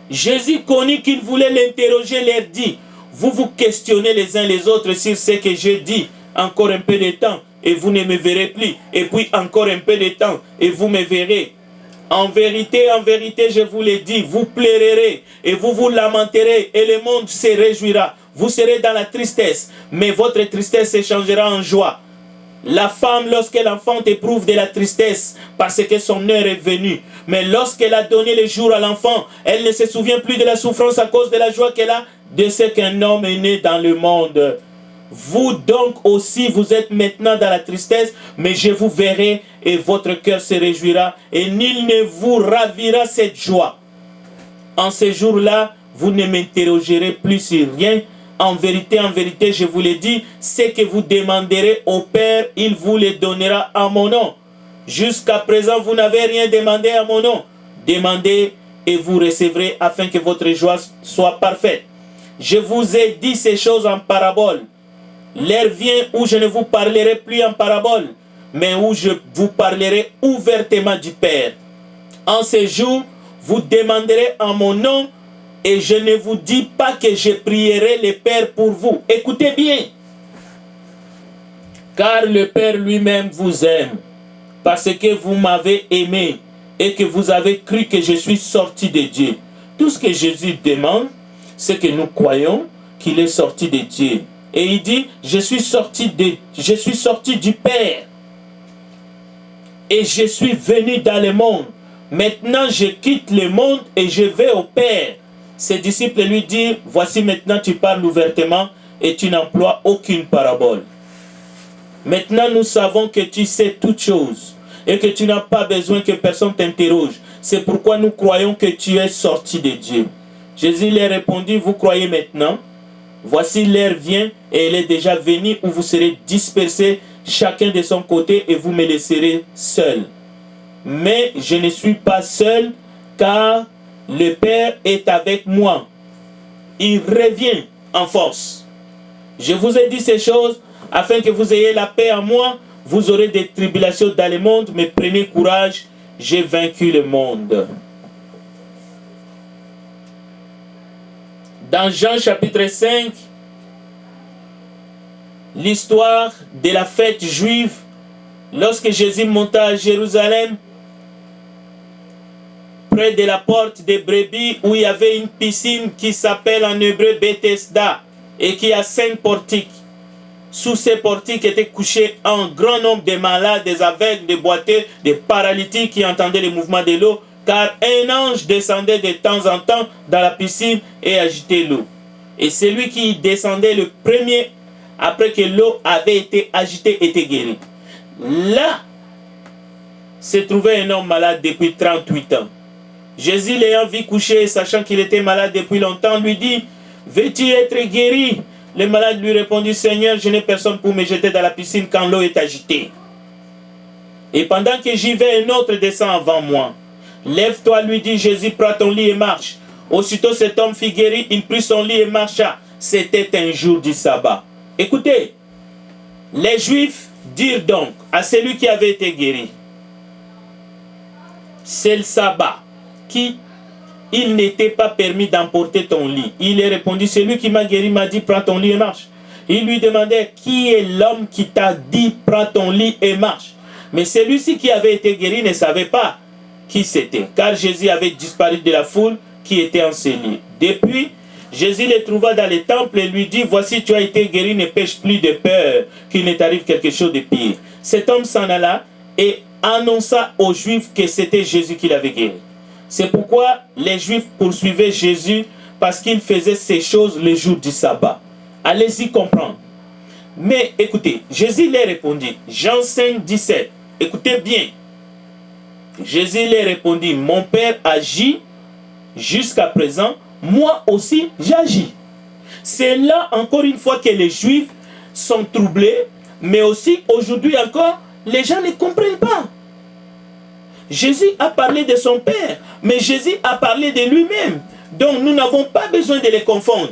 Speaker 1: Jésus connut qu'il voulait l'interroger, leur dit, vous vous questionnez les uns les autres sur ce que je dis, encore un peu de temps et vous ne me verrez plus, et puis encore un peu de temps et vous me verrez. En vérité, je vous le dis, vous pleurerez et vous vous lamenterez et le monde se réjouira. Vous serez dans la tristesse, mais votre tristesse se changera en joie. La femme, lorsqu'elle enfante, éprouve de la tristesse parce que son heure est venue. Mais lorsqu'elle a donné le jour à l'enfant, elle ne se souvient plus de la souffrance à cause de la joie qu'elle a de ce qu'un homme est né dans le monde. Vous donc aussi, vous êtes maintenant dans la tristesse, mais je vous verrai et votre cœur se réjouira et nul ne vous ravira cette joie. En ce jour-là, vous ne m'interrogerez plus sur rien. En vérité, je vous le dis, ce que vous demanderez au Père, il vous le donnera à mon nom. Jusqu'à présent, vous n'avez rien demandé à mon nom. Demandez et vous recevrez afin que votre joie soit parfaite. Je vous ai dit ces choses en parabole. L'heure vient où je ne vous parlerai plus en parabole, mais où je vous parlerai ouvertement du Père. En ce jour, vous demanderez en mon nom, et je ne vous dis pas que je prierai le Père pour vous. Écoutez bien. Car le Père lui-même vous aime, parce que vous m'avez aimé et que vous avez cru que je suis sorti de Dieu. Tout ce que Jésus demande, c'est que nous croyons qu'il est sorti de Dieu. Et il dit, je suis sorti du Père. Et je suis venu dans le monde. Maintenant, je quitte le monde et je vais au Père. Ses disciples lui disent, voici maintenant tu parles ouvertement et tu n'emploies aucune parabole. Maintenant nous savons que tu sais toutes choses et que tu n'as pas besoin que personne t'interroge. C'est pourquoi nous croyons que tu es sorti de Dieu. Jésus leur répondit, vous croyez maintenant? Voici l'heure vient et elle est déjà venue où vous serez dispersés chacun de son côté et vous me laisserez seul. Mais je ne suis pas seul car le Père est avec moi. Il revient en force. Je vous ai dit ces choses afin que vous ayez la paix en moi. Vous aurez des tribulations dans le monde, mais prenez courage, j'ai vaincu le monde. Dans Jean chapitre 5, l'histoire de la fête juive, lorsque Jésus monta à Jérusalem, près de la porte des brebis où il y avait une piscine qui s'appelle en hébreu Bethesda et qui a 5 portiques. Sous ces portiques étaient couchés un grand nombre de malades, des aveugles, des boiteux, des paralytiques qui entendaient les mouvements de l'eau, car un ange descendait de temps en temps dans la piscine et agitait l'eau. Et celui qui descendait le premier, après que l'eau avait été agitée, était guéri. Là se trouvait un homme malade depuis 38 ans. Jésus l'ayant vu coucher et sachant qu'il était malade depuis longtemps, lui dit, veux-tu être guéri? Le malade lui répondit, Seigneur, je n'ai personne pour me jeter dans la piscine quand l'eau est agitée. Et pendant que j'y vais, un autre descend avant moi. Lève-toi, lui dit Jésus, prends ton lit et marche. Aussitôt cet homme fut guéri, il prit son lit et marcha. C'était un jour du sabbat. Écoutez, les Juifs dirent donc à celui qui avait été guéri, c'est le sabbat, il n'était pas permis d'emporter ton lit. Il est répondu, celui qui m'a guéri m'a dit, prends ton lit et marche. Il lui demandait, qui est l'homme qui t'a dit, prends ton lit et marche? Mais celui-ci qui avait été guéri ne savait pas qui c'était, car Jésus avait disparu de la foule qui était enseignée. Depuis, Jésus le trouva dans le temple et lui dit, voici tu as été guéri, ne pêche plus de peur qu'il ne t'arrive quelque chose de pire. Cet homme s'en alla et annonça aux Juifs que c'était Jésus qui l'avait guéri. C'est pourquoi les Juifs poursuivaient Jésus parce qu'il faisait ces choses le jour du sabbat. Allez-y comprendre. Mais écoutez, Jésus leur répondit, Jean 5, 17, écoutez bien. Jésus leur répondit, mon Père agit jusqu'à présent, moi aussi j'agis. C'est là encore une fois que les Juifs sont troublés, mais aussi aujourd'hui encore, les gens ne comprennent pas. Jésus a parlé de son Père, mais Jésus a parlé de lui-même. Donc nous n'avons pas besoin de les confondre.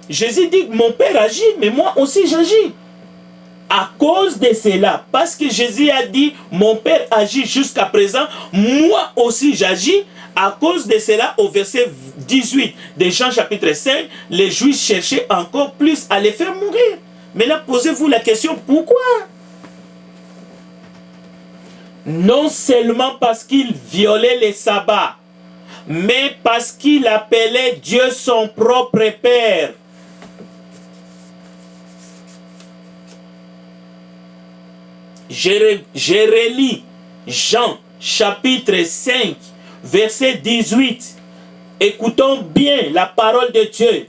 Speaker 1: Jésus dit, mon Père agit, mais moi aussi j'agis. À cause de cela, parce que Jésus a dit, mon Père agit jusqu'à présent, moi aussi j'agis. À cause de cela, au verset 18 de Jean chapitre 5, les Juifs cherchaient encore plus à les faire mourir. Mais là, posez-vous la question, pourquoi? Non seulement parce qu'il violait les sabbats, mais parce qu'il appelait Dieu son propre Père. Je relis Jean chapitre 5, verset 18. Écoutons bien la parole de Dieu.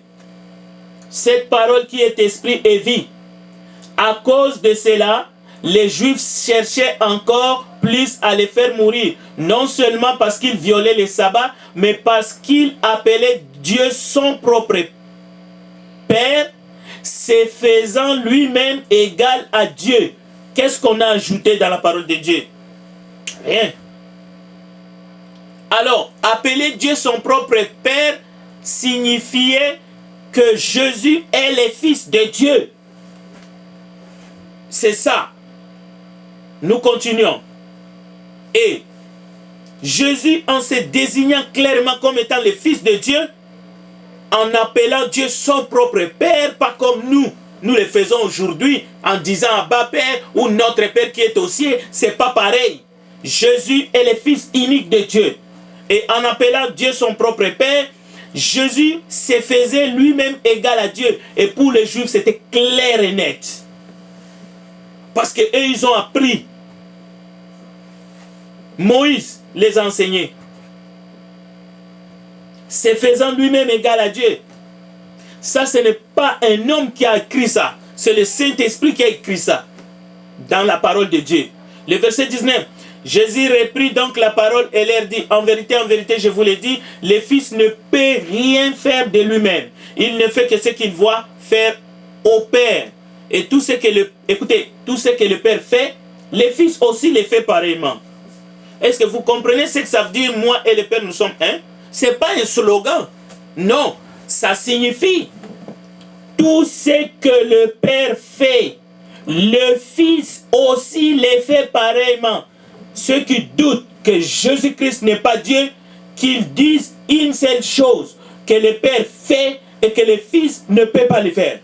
Speaker 1: Cette parole qui est esprit et vie. À cause de cela, les Juifs cherchaient encore plus à les faire mourir. Non seulement parce qu'ils violaient les sabbats, mais parce qu'ils appelaient Dieu son propre Père, se faisant lui-même égal à Dieu. Qu'est-ce qu'on a ajouté dans la parole de Dieu? Rien. Alors, appeler Dieu son propre Père signifiait que Jésus est le Fils de Dieu. C'est ça. Nous continuons. Et Jésus, en se désignant clairement comme étant le Fils de Dieu, en appelant Dieu son propre Père, pas comme nous le faisons aujourd'hui en disant Abba Père ou notre Père qui est aux cieux, c'est pas pareil. Jésus est le Fils unique de Dieu. Et en appelant Dieu son propre Père, Jésus se faisait lui-même égal à Dieu. Et pour les Juifs, c'était clair et net. Parce qu'eux, ils ont appris. Moïse les a enseignés. Se faisant lui-même égal à Dieu. Ça, ce n'est pas un homme qui a écrit ça. C'est le Saint-Esprit qui a écrit ça. Dans la parole de Dieu. Le verset 19. Jésus reprit donc la parole et leur dit, en vérité, je vous le dis, le Fils ne peut rien faire de lui-même. Il ne fait que ce qu'il voit faire au Père. Et tout ce que tout ce que le Père fait, le Fils aussi le fait pareillement. Est-ce que vous comprenez ce que ça veut dire, moi et le Père, nous sommes un? Ce n'est pas un slogan. Non, ça signifie tout ce que le Père fait, le Fils aussi le fait pareillement. Ceux qui doutent que Jésus-Christ n'est pas Dieu, qu'ils disent une seule chose, que le Père fait et que le Fils ne peut pas le faire.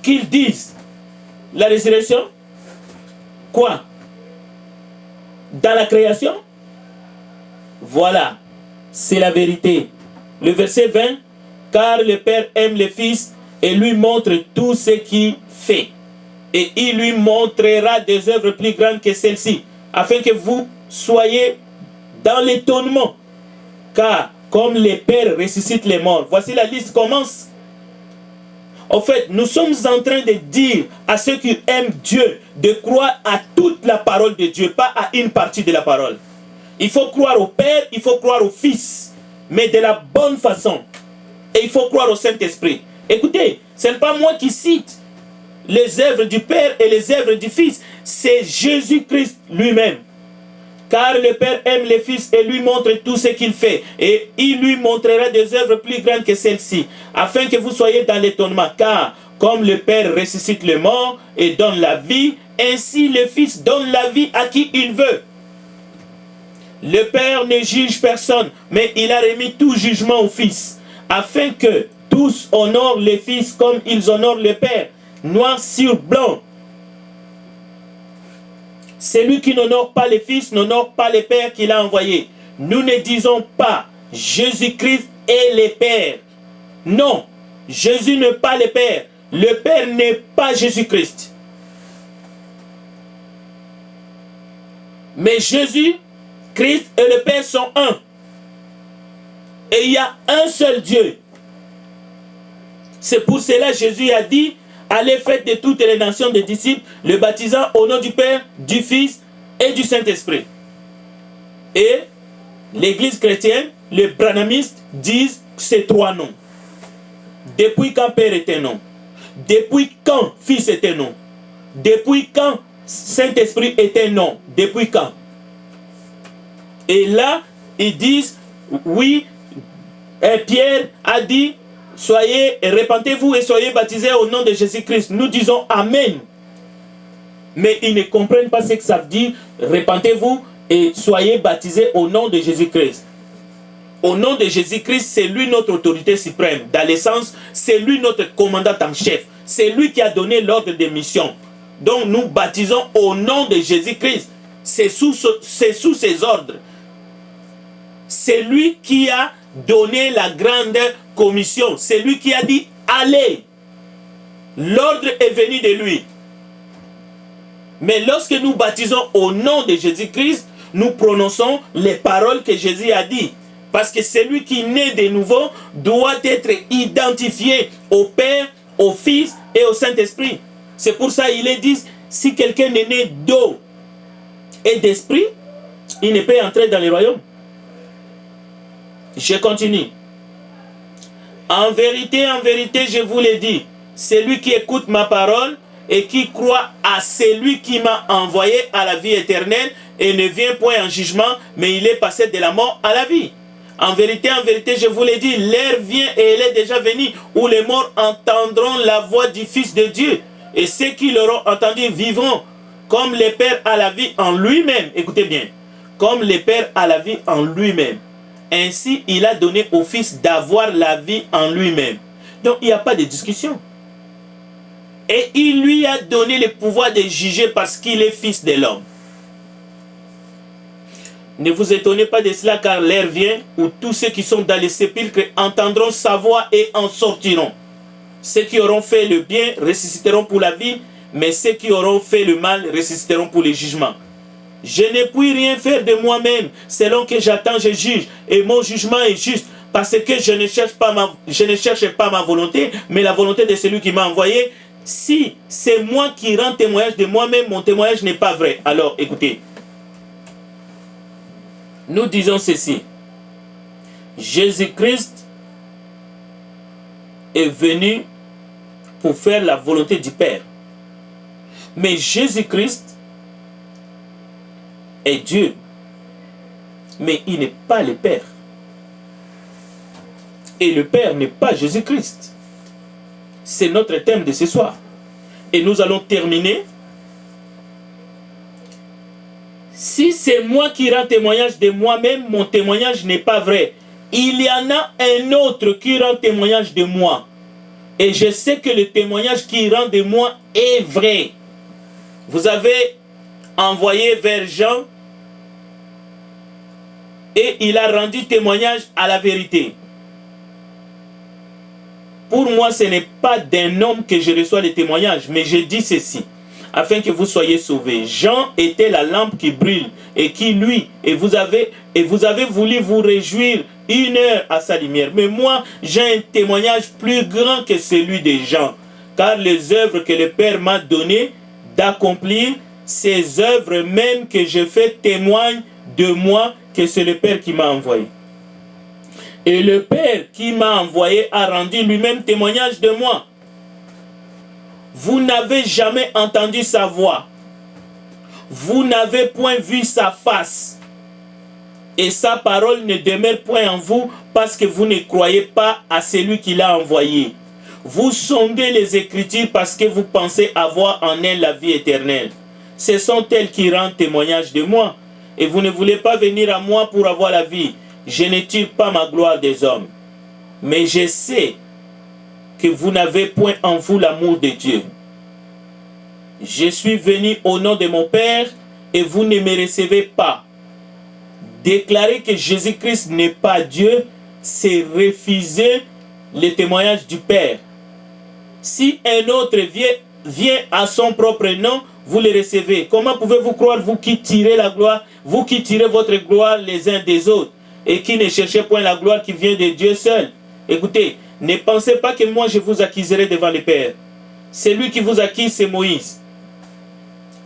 Speaker 1: Qu'ils disent la résurrection, quoi? Dans la création? Voilà, c'est la vérité. Le verset 20, car le Père aime le Fils et lui montre tout ce qu'il fait. Et il lui montrera des œuvres plus grandes que celles-ci, afin que vous soyez dans l'étonnement. Car comme le Père ressuscite les morts, voici la liste commence. En fait, nous sommes en train de dire à ceux qui aiment Dieu de croire à toute la parole de Dieu, pas à une partie de la parole. Il faut croire au Père, il faut croire au Fils, mais de la bonne façon. Et il faut croire au Saint-Esprit. Écoutez, ce n'est pas moi qui cite les œuvres du Père et les œuvres du Fils, c'est Jésus-Christ lui-même. Car le Père aime le Fils et lui montre tout ce qu'il fait. Et il lui montrera des œuvres plus grandes que celles-ci, afin que vous soyez dans l'étonnement. Car comme le Père ressuscite les morts et donne la vie, ainsi le Fils donne la vie à qui il veut. Le Père ne juge personne, mais il a remis tout jugement au Fils, afin que tous honorent le Fils comme ils honorent le Père. Noir sur blanc. Celui qui n'honore pas le Fils n'honore pas le Père qui l'a envoyé. Nous ne disons pas Jésus-Christ est le Père. Non, Jésus n'est pas le Père. Le Père n'est pas Jésus-Christ. Mais Jésus, Christ et le Père sont un. Et il y a un seul Dieu. C'est pour cela que Jésus a dit, allez faire de toutes les nations des disciples, le baptisant au nom du Père, du Fils et du Saint-Esprit. Et l'Église chrétienne, les branhamistes disent ces trois noms. Depuis quand Père était non? Depuis quand Fils était non? Depuis quand Saint-Esprit était non? Depuis quand? Et là, ils disent, oui, Pierre a dit, répentez-vous et soyez baptisés au nom de Jésus-Christ. Nous disons Amen. Mais ils ne comprennent pas ce que ça veut dire. Répentez-vous et soyez baptisés au nom de Jésus-Christ. Au nom de Jésus-Christ, c'est lui notre autorité suprême. Dans l'essence, c'est lui notre commandant en chef. C'est lui qui a donné l'ordre de mission. Donc nous baptisons au nom de Jésus-Christ. C'est sous ses ordres. C'est lui qui a donné la grande commission. C'est lui qui a dit allez. L'ordre est venu de lui. Mais lorsque nous baptisons au nom de Jésus-Christ, nous prononçons les paroles que Jésus a dit. Parce que celui qui naît de nouveau doit être identifié au Père, au Fils et au Saint-Esprit. C'est pour ça qu'il est dit, si quelqu'un est né d'eau et d'esprit, il ne peut entrer dans le royaume. Je continue. En vérité, je vous l'ai dit, celui qui écoute ma parole et qui croit à celui qui m'a envoyé à la vie éternelle et ne vient point en jugement, mais il est passé de la mort à la vie. En vérité, je vous l'ai dit, l'heure vient et elle est déjà venue où les morts entendront la voix du Fils de Dieu. Et ceux qui l'auront entendu vivront comme le Père a la vie en lui-même. Écoutez bien, comme le Père a la vie en lui-même. Ainsi, il a donné au Fils d'avoir la vie en lui-même. Donc, il n'y a pas de discussion. Et il lui a donné le pouvoir de juger parce qu'il est Fils de l'homme. Ne vous étonnez pas de cela, car l'heure vient où tous ceux qui sont dans les sépulcres entendront sa voix et en sortiront. Ceux qui auront fait le bien ressusciteront pour la vie, mais ceux qui auront fait le mal ressusciteront pour le jugement. Je ne puis rien faire de moi-même, selon que j'attends, je juge, et mon jugement est juste, parce que je ne cherche pas ma volonté, mais la volonté de celui qui m'a envoyé. Si c'est moi qui rends témoignage de moi-même, mon témoignage n'est pas vrai. Alors, écoutez. Nous disons ceci. Jésus-Christ est venu pour faire la volonté du Père. Mais Jésus-Christ est Dieu. Mais il n'est pas le Père. Et le Père n'est pas Jésus-Christ. C'est notre thème de ce soir. Et nous allons terminer. Si c'est moi qui rends témoignage de moi-même, mon témoignage n'est pas vrai. Il y en a un autre qui rend témoignage de moi. Et je sais que le témoignage qu'il rend de moi est vrai. Vous avez envoyé vers Jean et il a rendu témoignage à la vérité. Pour moi, ce n'est pas d'un homme que je reçois les témoignages, mais je dis ceci, afin que vous soyez sauvés. Jean était la lampe qui brûle et qui luit, et vous avez voulu vous réjouir une heure à sa lumière. Mais moi, j'ai un témoignage plus grand que celui de Jean, car les œuvres que le Père m'a données d'accomplir, ces œuvres même que je fais témoignent de moi que c'est le Père qui m'a envoyé. Et le Père qui m'a envoyé a rendu lui-même témoignage de moi. Vous n'avez jamais entendu sa voix. Vous n'avez point vu sa face. Et sa parole ne demeure point en vous parce que vous ne croyez pas à celui qui l'a envoyé. Vous sondez les Écritures parce que vous pensez avoir en elles la vie éternelle. Ce sont elles qui rendent témoignage de moi. Et vous ne voulez pas venir à moi pour avoir la vie. Je ne tire pas ma gloire des hommes. Mais je sais que vous n'avez point en vous l'amour de Dieu. Je suis venu au nom de mon Père et vous ne me recevez pas. Déclarer que Jésus-Christ n'est pas Dieu, c'est refuser le témoignage du Père. Si un autre vient à son propre nom, vous le recevez. Comment pouvez-vous croire, vous qui tirez la gloire, vous qui tirez votre gloire les uns des autres et qui ne cherchez point la gloire qui vient de Dieu seul? Écoutez, ne pensez pas que moi je vous accuserai devant le Père. Celui qui vous accuse, c'est Moïse,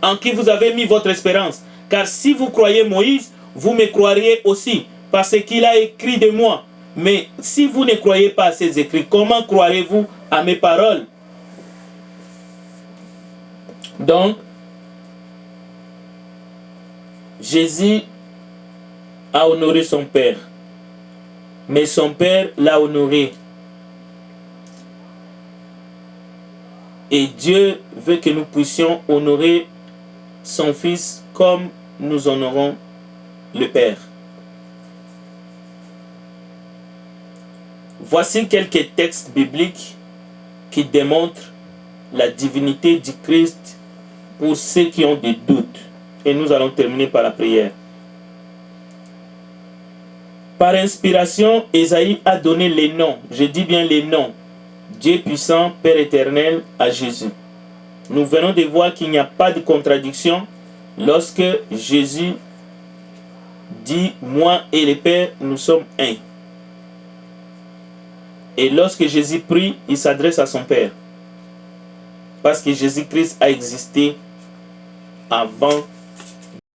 Speaker 1: en qui vous avez mis votre espérance. Car si vous croyez Moïse, vous me croiriez aussi, parce qu'il a écrit de moi. Mais si vous ne croyez pas à ces écrits, comment croirez-vous à mes paroles? Donc, Jésus a honoré son Père, mais son Père l'a honoré Et Dieu veut que nous puissions honorer son Fils comme nous honorons le Père. Voici quelques textes bibliques qui démontrent la divinité du Christ pour ceux qui ont des doutes. Et nous allons terminer par la prière. Par inspiration, Ésaïe a donné les noms, je dis bien les noms, Dieu puissant, Père éternel, à Jésus. Nous venons de voir qu'il n'y a pas de contradiction lorsque Jésus dit « Moi et le Père, nous sommes un ». Et lorsque Jésus prie, il s'adresse à son Père. Parce que Jésus-Christ a existé avant